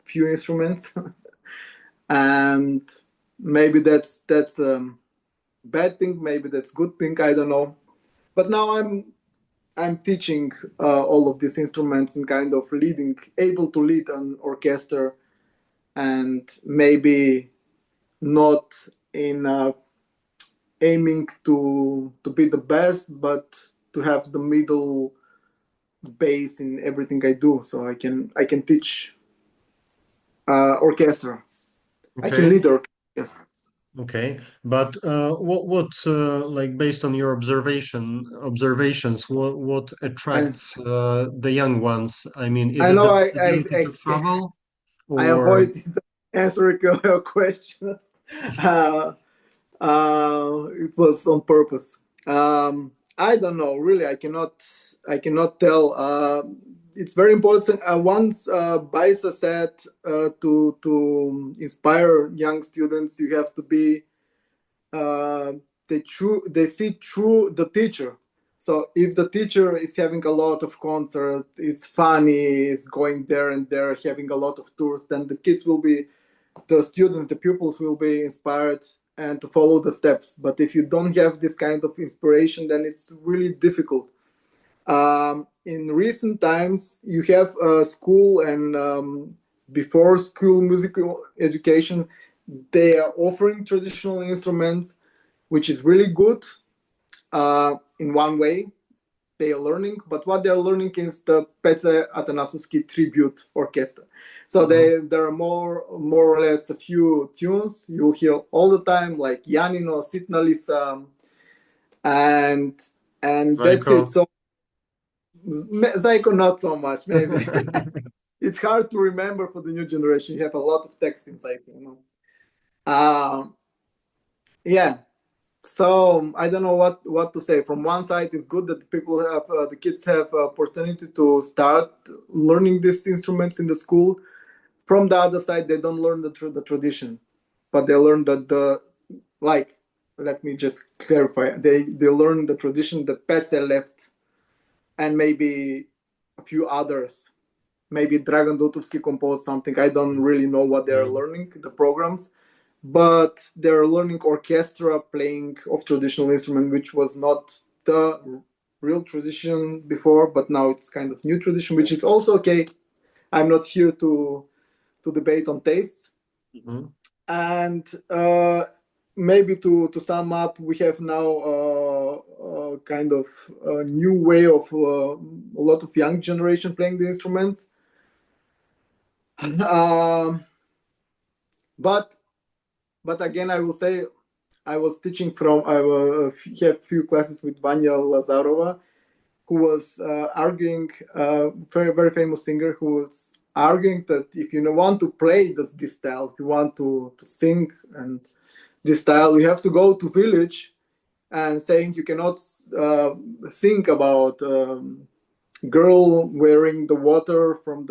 few instruments, and maybe that's bad thing, maybe that's good thing, I don't know. But now I'm teaching all of these instruments and kind of able to lead an orchestra, and maybe not in aiming to be the best, but to have the middle base in everything I do, so I can teach orchestra. I can Okay. lead orchestra. Okay, but what like based on your observations, what I attracts the young ones? I mean, is I it know the I possibility to travel I or avoided answering your questions. Uh, it was on purpose. I don't know. Really, I cannot tell. It's very important. Once Baisa said to inspire young students, you have to be uh, they see through the teacher. So if the teacher is having a lot of concert, is funny, is going there and there, having a lot of tours, then the students, the pupils will be inspired and to follow the steps. But if you don't have this kind of inspiration, then it's really difficult. In recent times, you have school and before school musical education, they are offering traditional instruments, which is really good in one way. They are learning, but what they are learning is the Pece Atanasovsky tribute orchestra. So Mhm. there are more or less a few tunes you'll hear all the time, like Yanino, Sitna Lisa, and that's it. Psycho? So Zaiko not so much, maybe. It's hard to remember for the new generation. You have a lot of text in Zaiko, you know. Um, yeah, so I don't know what to say. From one side, it's good that the kids have opportunity to start learning these instruments in the school. From the other side, they don't learn the tradition, but they learn the like. Let me just clarify. They learn the tradition that Petze left, and maybe a few others. Maybe Dragan Dotovsky composed something. I don't really know what they're Mm. learning, the programs, but they're learning orchestra playing of traditional instrument, which was not the real tradition before, but now it's kind of new tradition, which is also okay. I'm not here to debate on tastes. Mhm. And maybe to sum up, we have now kind of a new way of a lot of young generation playing the instruments. Um, but but again, I will say I was teaching from I have few classes with Vanya Lazarova, who was arguing, very very famous singer, who was arguing that if you want to play this style, if you want to sing and this style, you have to go to village, and saying you cannot think about girl wearing the water from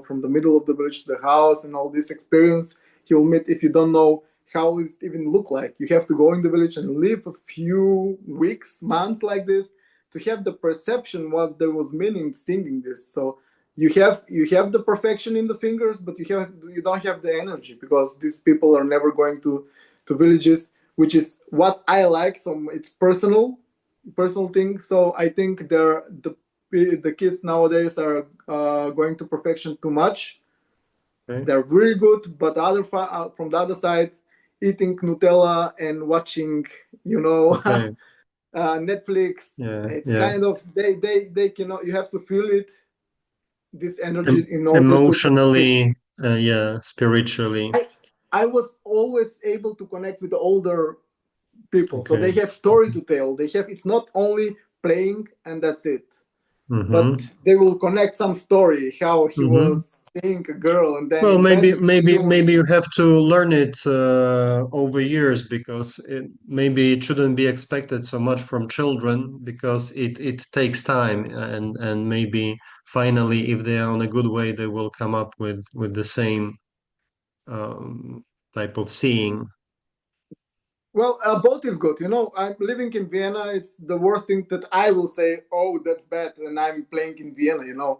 from the middle of the village to the house, and all this experience you'll meet if you don't know how it even look like. You have to go in the village and live a few weeks, months like this, to have the perception what there was meaning singing this. So you have the perfection in the fingers, but you don't have the energy, because these people are never going to villages, which is what I like. So it's personal thing. So I think the kids nowadays are going to perfection too much. Okay. They're really good, but from the other side, eating Nutella and watching, Okay. Netflix. Yeah. It's Yeah. kind of they cannot. You have to feel it, this energy, Em in order to connect. Emotionally, yeah, spiritually. I I was always able to connect with the older people, so they Okay. have story to tell. It's not only playing and that's it, Mm-hmm. but they will connect some story, how he Mm-hmm. was seeing a girl and then Well, maybe invented maybe tune. maybe you have to learn it over years because maybe it shouldn't be expected so much from children because it takes time and maybe finally if they are on a good way they will come up with the same. type of seeing? Well, both is good. I'm living in Vienna. It's the worst thing that I will say, oh, that's bad, and I'm playing in Vienna.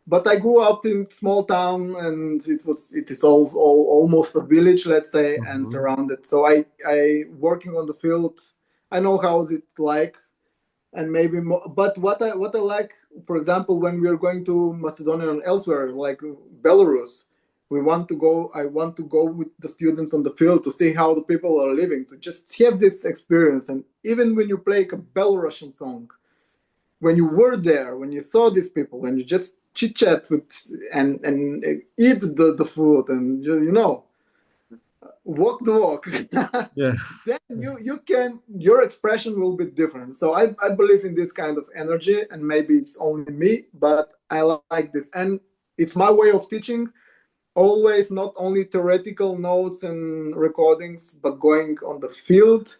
But I grew up in small town, and it is almost a village, let's say, and Hmm. surrounded. So I working on the field. I know how is it like, and maybe more. But what I like, for example, when we are going to Macedonia and elsewhere, like Belarus, we want to go. I want to go with the students on the field to see how the people are living, to just have this experience. And even when you play a Belarusian song, when you were there, when you saw these people, when you just chit chat with and eat the food, and walk the walk, Yeah. then your expression will be different. So I believe in this kind of energy, and maybe it's only me, but I like this, and it's my way of teaching. Always not only theoretical notes and recordings, but going on the field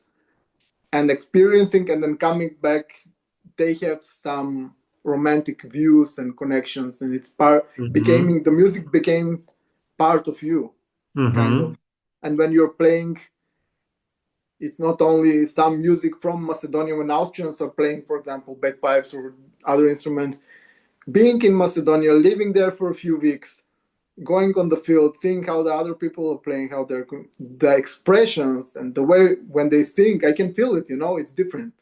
and experiencing, and then coming back. They have some romantic views and connections, and it's part Hmm. becoming the music became part of you, kind Hmm. of. And when you're playing, it's not only some music from Macedonia. When Austrians are playing, for example, bagpipes or other instruments, being in Macedonia, living there for a few weeks, going on the field, seeing how the other people are playing, how the expressions and the way when they sing, I can feel it. It's different.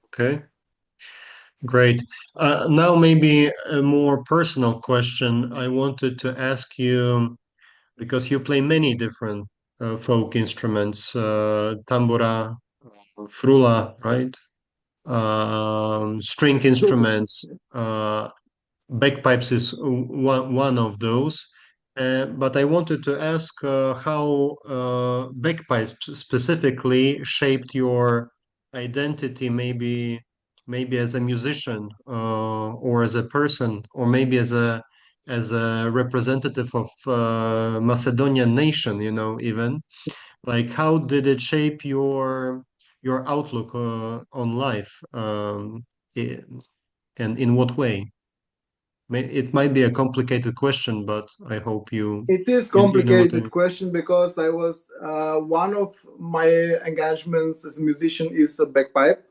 Okay, great. Now maybe a more personal question. I wanted to ask you, because you play many different folk instruments, tambura, frula, right? String Super. instruments. Bagpipes is one of those. But I wanted to ask how bagpipes specifically shaped your identity, maybe as a musician, or as a person, or maybe as a representative of Macedonian nation, even. Like, how did it shape your outlook on life, i- and in what way? It might be a complicated question, but I hope you It is you, you know what I complicated mean. question because I was one of my engagements as a musician is a bagpipe,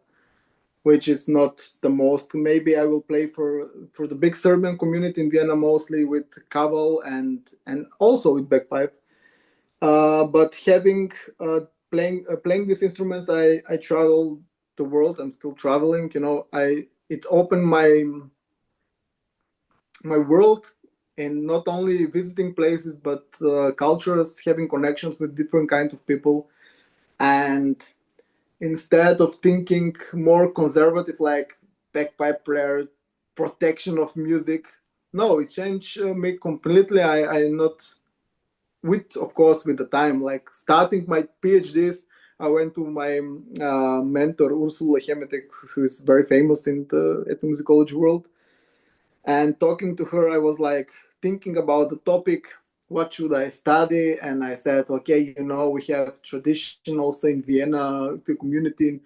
which is not the most. Maybe I will play for the big Serbian community in Vienna, mostly with kaval and also with bagpipe. But having playing these instruments, I travel the world. I'm still traveling. I it opened my world, and not only visiting places but cultures, having connections with different kinds of people. And instead of thinking more conservative, like bagpipe player, protection of music, no, it changed me completely. I not with, of course, with the time, like starting my PhDs, I went to my mentor Ursula Hemetek, who is very famous in the ethnomusicology world. And talking to her, I was like thinking about the topic, what should I study? And I said, okay, we have tradition also in Vienna, the community,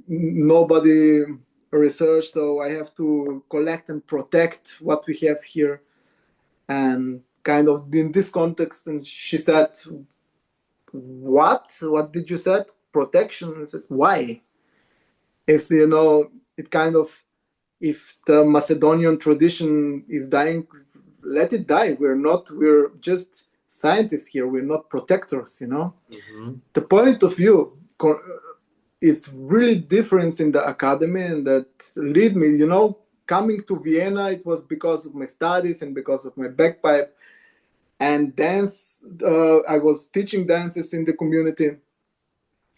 nobody research, so I have to collect and protect what we have here. And kind of in this context, and she said, what did you said? Protection? I said, why? It's, it kind of, if the Macedonian tradition is dying, let it die. We're just scientists here. We're not protectors. Hmm. The point of view is really different in the academy, and that lead me, coming to Vienna, it was because of my studies and because of my bagpipe and dance. I was teaching dances in the community,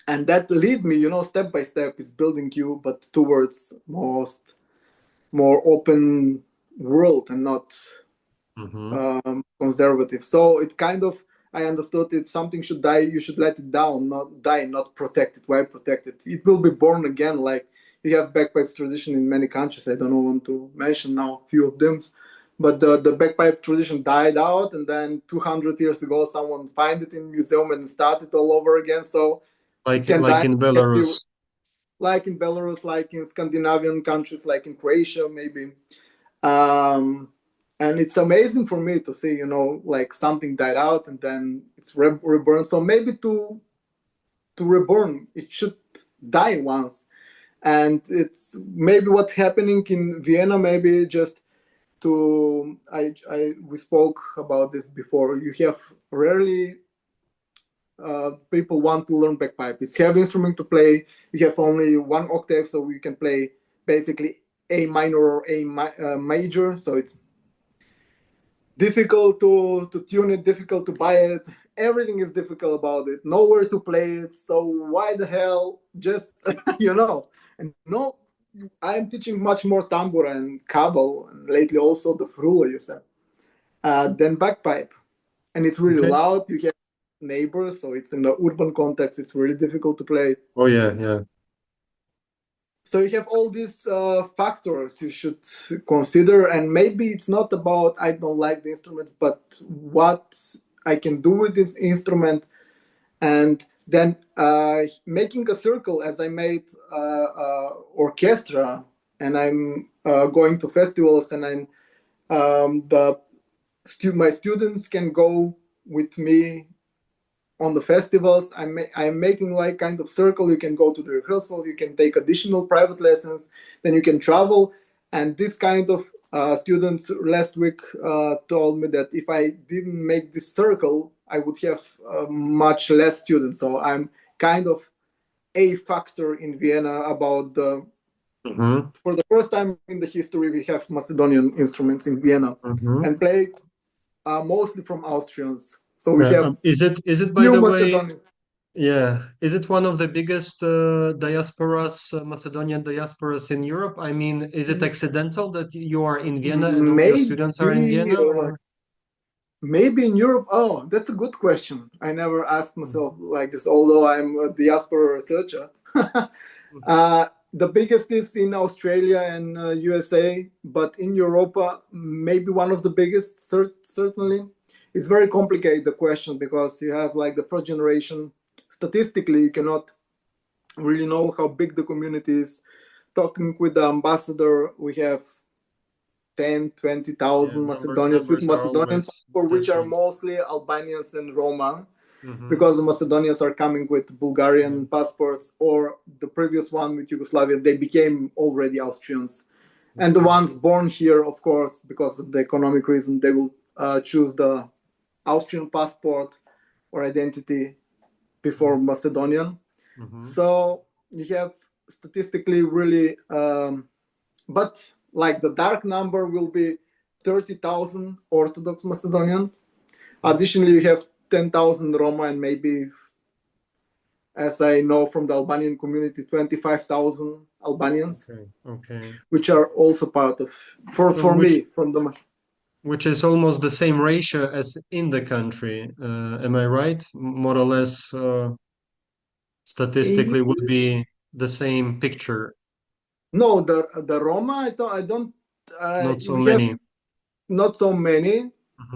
and that lead me, step by step is building you, but towards more open world and not Hmm. conservative. So it kind of, I understood it. Something should die. You should let it down, not die, not protect it. Why protect it? It will be born again. Like you have bagpipe tradition in many countries. I don't want to mention now a few of them, but the bagpipe tradition died out, and then 200 years ago, someone find it in museum and started all over again. So it Like can like die. in It can be Belarus. like in Belarus, like in Scandinavian countries, like in Croatia, maybe. Um, and it's amazing for me to see, like something died out and then it's reborn. So maybe to reborn, it should die once. And it's maybe what's happening in Vienna. Maybe just to I we spoke about this before. You have rarely people want to learn bagpipe. It's heavy instrument to play. You have only one octave, so you can play basically A minor or major. So it's difficult to tune it, difficult to buy it. Everything is difficult about it. Nowhere to play it. So why the hell just And no, I'm teaching much more tambura and kabel and lately also the frula, you said, than bagpipe. And it's really Okay. loud. You have neighbors, so it's in the urban context. It's really difficult to play. Oh yeah, yeah. So you have all these factors you should consider, and maybe it's not about I don't like the instruments, but what I can do with this instrument, and then making a circle as I made orchestra, and I'm going to festivals, and I'm my students can go with me on the festivals. I'm making like kind of circle. You can go to the rehearsal, you can take additional private lessons, then you can travel. And this kind of students last week told me that if I didn't make this circle, I would have much less students. So I'm kind of a factor in Vienna about the Mm-hmm. for the first time in the history we have Macedonian instruments in Vienna, Mm-hmm. and played mostly from Austrians. So we have Is it by few the way, Macedonian. yeah, is it one of the biggest diasporas, Macedonian diasporas in Europe? I mean, is it accidental that you are in Vienna and all your students are in Maybe, Vienna, or? maybe in Europe. Oh, that's a good question. I never asked myself like this, although I'm a diaspora researcher. The biggest is in Australia and USA, but in Europa, maybe one of the biggest, certainly. It's very complicated, the question, because you have like the first generation. Statistically, you cannot really know how big the community is. Talking with the ambassador, we have 10, Yeah, 20,000 Macedonians with numbers are Macedonian always passport, which are different. mostly Albanians and Roma, Mm-hmm. because the Macedonians are coming with Yeah. Bulgarian passports, or the previous one with Yugoslavia, they became already Austrians. And the Okay. ones born here, of course, because of the economic reason, they will choose the Austrian passport or identity before Macedonian. Mm-hmm. So you have statistically really, but like the dark number will be 30,000 Orthodox Macedonian. Additionally, you have 10,000 Roma, and maybe, as I know from the Albanian community, 25,000 Albanians, Okay. Okay. which are also part of, So for me, from the. which is almost the same ratio as in the country. Am I right? More or less, statistically would be the same picture, No, the Roma, I don't, not so we have many. not so many.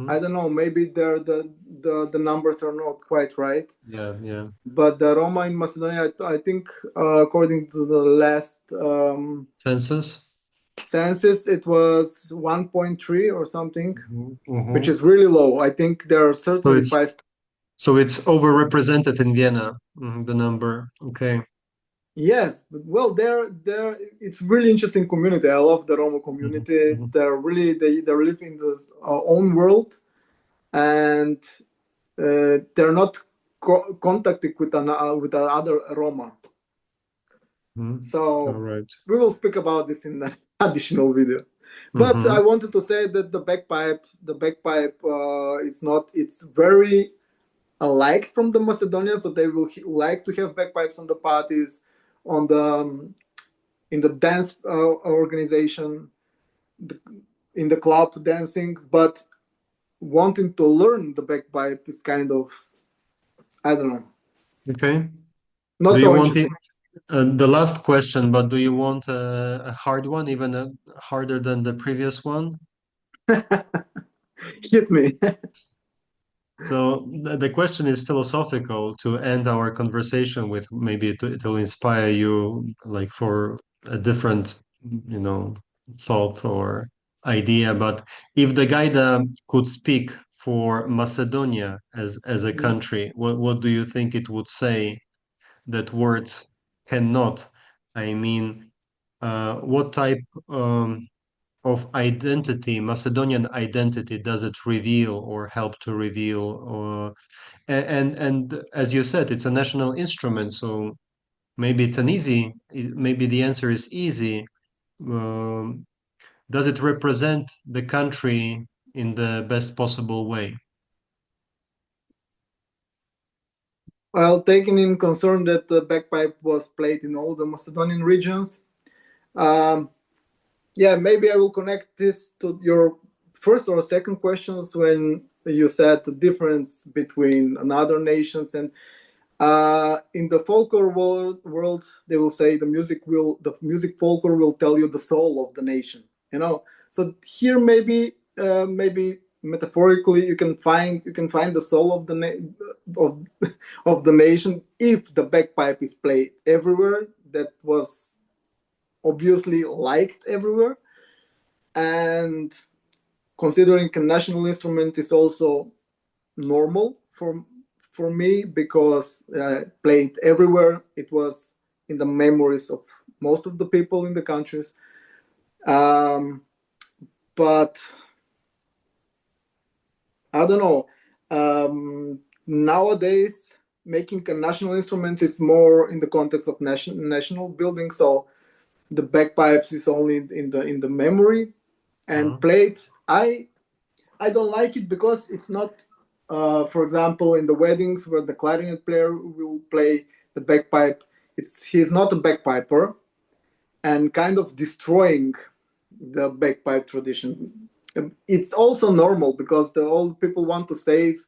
I Hmm. don't know, maybe the numbers are not quite right. Yeah, yeah. But the Roma in Macedonia, I think, according to the last Census. census, it was 1.3 or something, Hmm. which Hmm. is really low. I think there are So certainly it's five. so it's overrepresented in Vienna, the number. Okay. Yes, but well, there. It's really interesting community. I love the Roma Hmm. community. Hmm. They're really they live in their own world, and they're not contacted with another Roma. Hmm. All So right. we will speak about this in the additional video. But I Mm-hmm. wanted to say that the bagpipe, it's not. It's very liked from the Macedonians, so they will like to have bagpipes on the parties, on the in the dance organization, the, in the club dancing. But wanting to learn the bagpipe is kind of, I don't know, Okay. Do not you so want interesting. the last question, but do you want a hard one, even harder than the previous one? Hit me. So the question is philosophical to end our conversation with. Maybe it'll inspire you like for a different, you know, thought or. idea, but if the Gaida could speak for Macedonia as a Yes. country, what do you think it would say that words cannot? I mean, what type of identity, Macedonian identity, does it reveal or help to reveal? Or and as you said, it's a national instrument, so maybe it's an easy. Maybe the answer is easy. Um, does it represent the country in the best possible way? Well, taking in concern that the bagpipe was played in all the Macedonian regions, um, yeah, maybe I will connect this to your first or second questions when you said the difference between another nations and in the folklore world, they will say the music folklore will tell you the soul of the nation. You know, so here maybe metaphorically you can find the soul of of of the nation if the bagpipe is played everywhere. That was obviously liked everywhere, and considering a national instrument is also normal for me because played everywhere. It was in the memories of most of the people in the countries. Um, but I don't know. Nowadays, making a national instrument is more in the context of national building. So the bagpipes is only in the memory and Mhm. played. I don't like it because it's not, for example, in the weddings where the clarinet player will play the bagpipe. He's not a bagpiper and kind of destroying the bagpipe tradition. It's also normal because the old people want to save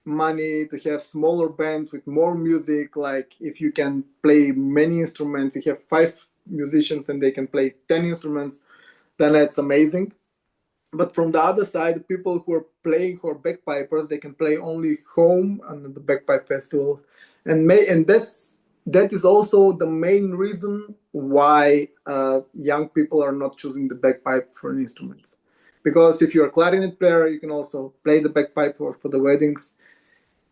money to have smaller band with more music. Like if you can play many instruments, you have 5 musicians and they can play 10 instruments, then that's amazing. But from the other side, people who are playing who are bagpipers, they can play only home and the bagpipe festivals, and that is also the main reason why young people are not choosing the bagpipe for an instrument. Because if you're a clarinet player, you can also play the bagpipe for the weddings,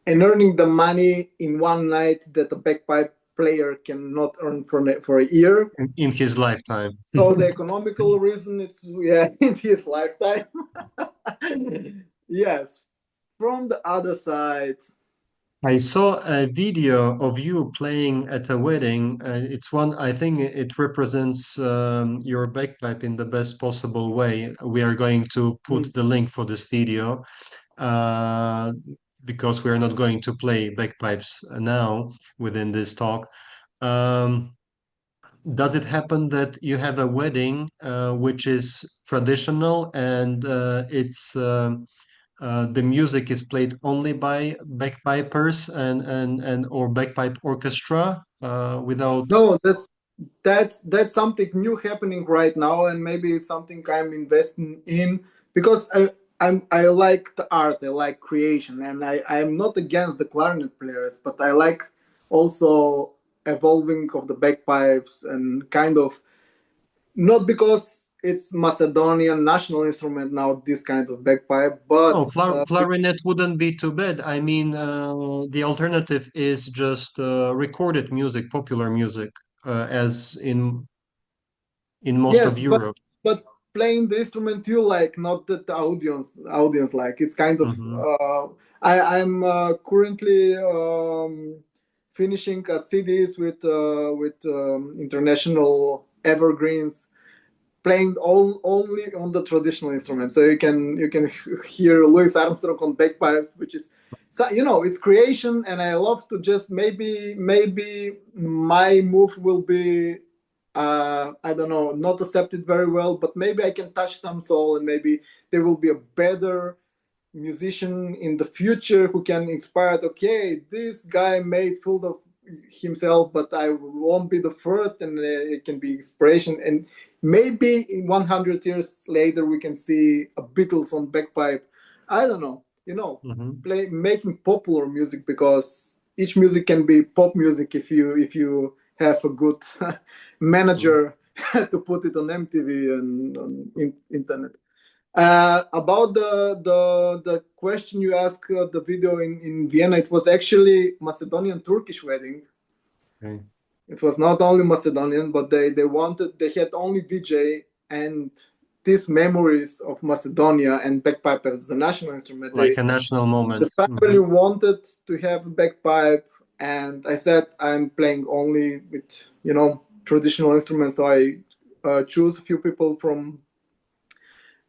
and earning the money in one night that a bagpipe player cannot earn for a year. In his lifetime. So the economical reason it's yeah in his lifetime. Yes. From the other side, I saw a video of you playing at a wedding. It's one, I think it represents your bagpipe in the best possible way. We are going to put mm, the link for this video uh, because we are not going to play bagpipes now within this talk. Um, does it happen that you have a wedding which is traditional and the music is played only by bagpipers and or bagpipe orchestra without. no, that's something new happening right now, and maybe something I'm investing in because I like the art, I like creation, and I'm not against the clarinet players, but I like also evolving of the bagpipes and kind of not because it's Macedonian national instrument now, this kind of bagpipe, Oh, but clarinet wouldn't be too bad. I mean, the alternative is just recorded music, popular music, as in most of yes, but Europe. but playing the instrument you like, not that the audience like. It's kind of Hmm. I'm currently finishing CDs with international evergreens, playing all only on the traditional instruments. So you can hear Louis Armstrong on bagpipes, which is so it's creation, and I love to just maybe my move will be I don't know, not accepted very well, but maybe I can touch some soul, and maybe there will be a better musician in the future who can inspire it. Okay, this guy made full of himself, but I won't be the first, and it can be inspiration. And maybe in 100 years later, we can see a Beatles on bagpipe. I don't know, Hmm. making popular music, because each music can be pop music if you have a good Hmm. manager to put it on MTV and on internet. About the question you asked, the video in Vienna, it was actually Macedonian Turkish wedding. Okay. It was not only Macedonian, but they had only DJ, and these memories of Macedonia and bagpipe as the national instrument. Like a national moment. The family wanted to have a bagpipe, and I said I'm playing only with traditional instruments. So I choose a few people from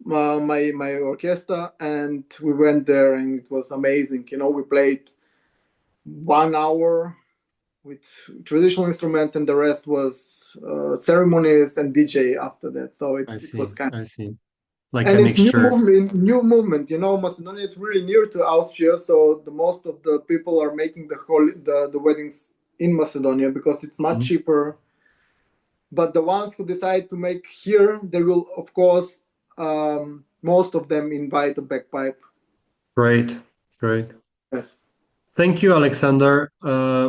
my orchestra, and we went there, and it was amazing. We played 1 hour with traditional instruments, and the rest was ceremonies and DJ after that. So it was kind I see. Like and a it's new mixture. movement. Macedonia is really near to Austria, so the most of the people are making the weddings in Macedonia because it's much cheaper. But the ones who decide to make here, they will, of course, most of them invite a bagpipe. Great. Yes. Thank you, Aleksandar.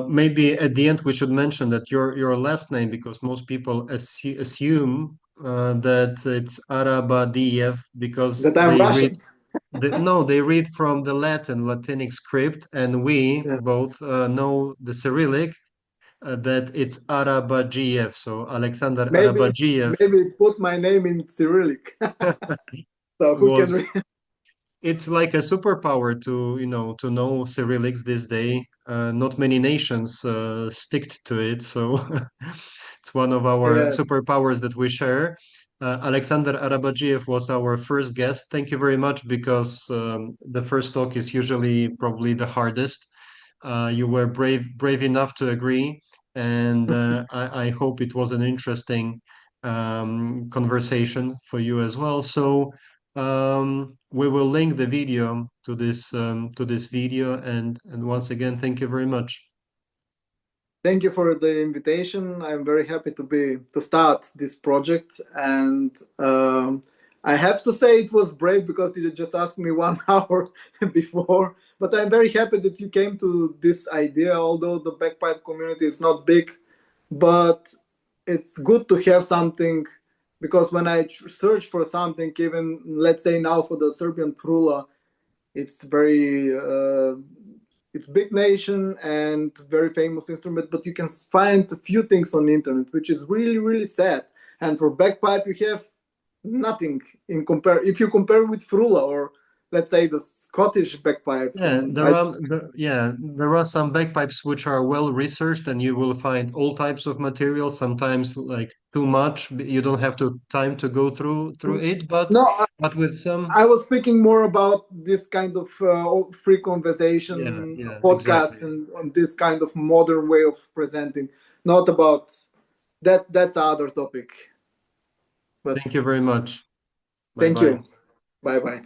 Maybe at the end we should mention that your last name, because most people assume that it's Arabadjiev because That I'm they read Russian. they read from the Latinic script, and we Yeah. both know the Cyrillic, that it's Arabadjiev. So Aleksandar Arabadjiev Maybe put my name in Cyrillic, so who can was. read? It's like a superpower to know Cyrillics this day. Not many nations stick to it, so it's one of our Yeah. superpowers that we share. Aleksandar Arabadjiev was our first guest. Thank you very much, because the first talk is usually probably the hardest. You were brave enough to agree, and I hope it was an interesting conversation for you as well. So we will link the video to this video, and once again, thank you very much. Thank you for the invitation. I'm very happy to start this project, and I have to say it was brave because you just asked me 1 hour before. But I'm very happy that you came to this idea. Although the bagpipe community is not big, but it's good to have something, because when I search for something, even let's say now for the Serbian frula, it's very it's big nation and very famous instrument, but you can find a few things on the internet, which is really, really sad. And for bagpipe, you have nothing in compare. If you compare with frula, or let's say the Scottish bagpipe Yeah, from there are some bagpipes which are well researched, and you will find all types of materials. Sometimes like too much, you don't have to time to go through it, but no, with some. I was speaking more about this kind of free Yeah, conversation yeah, podcast, exactly. and on this kind of modern way of presenting, not about that. That's other topic. But Thank you very much. Bye thank bye. you. Bye bye.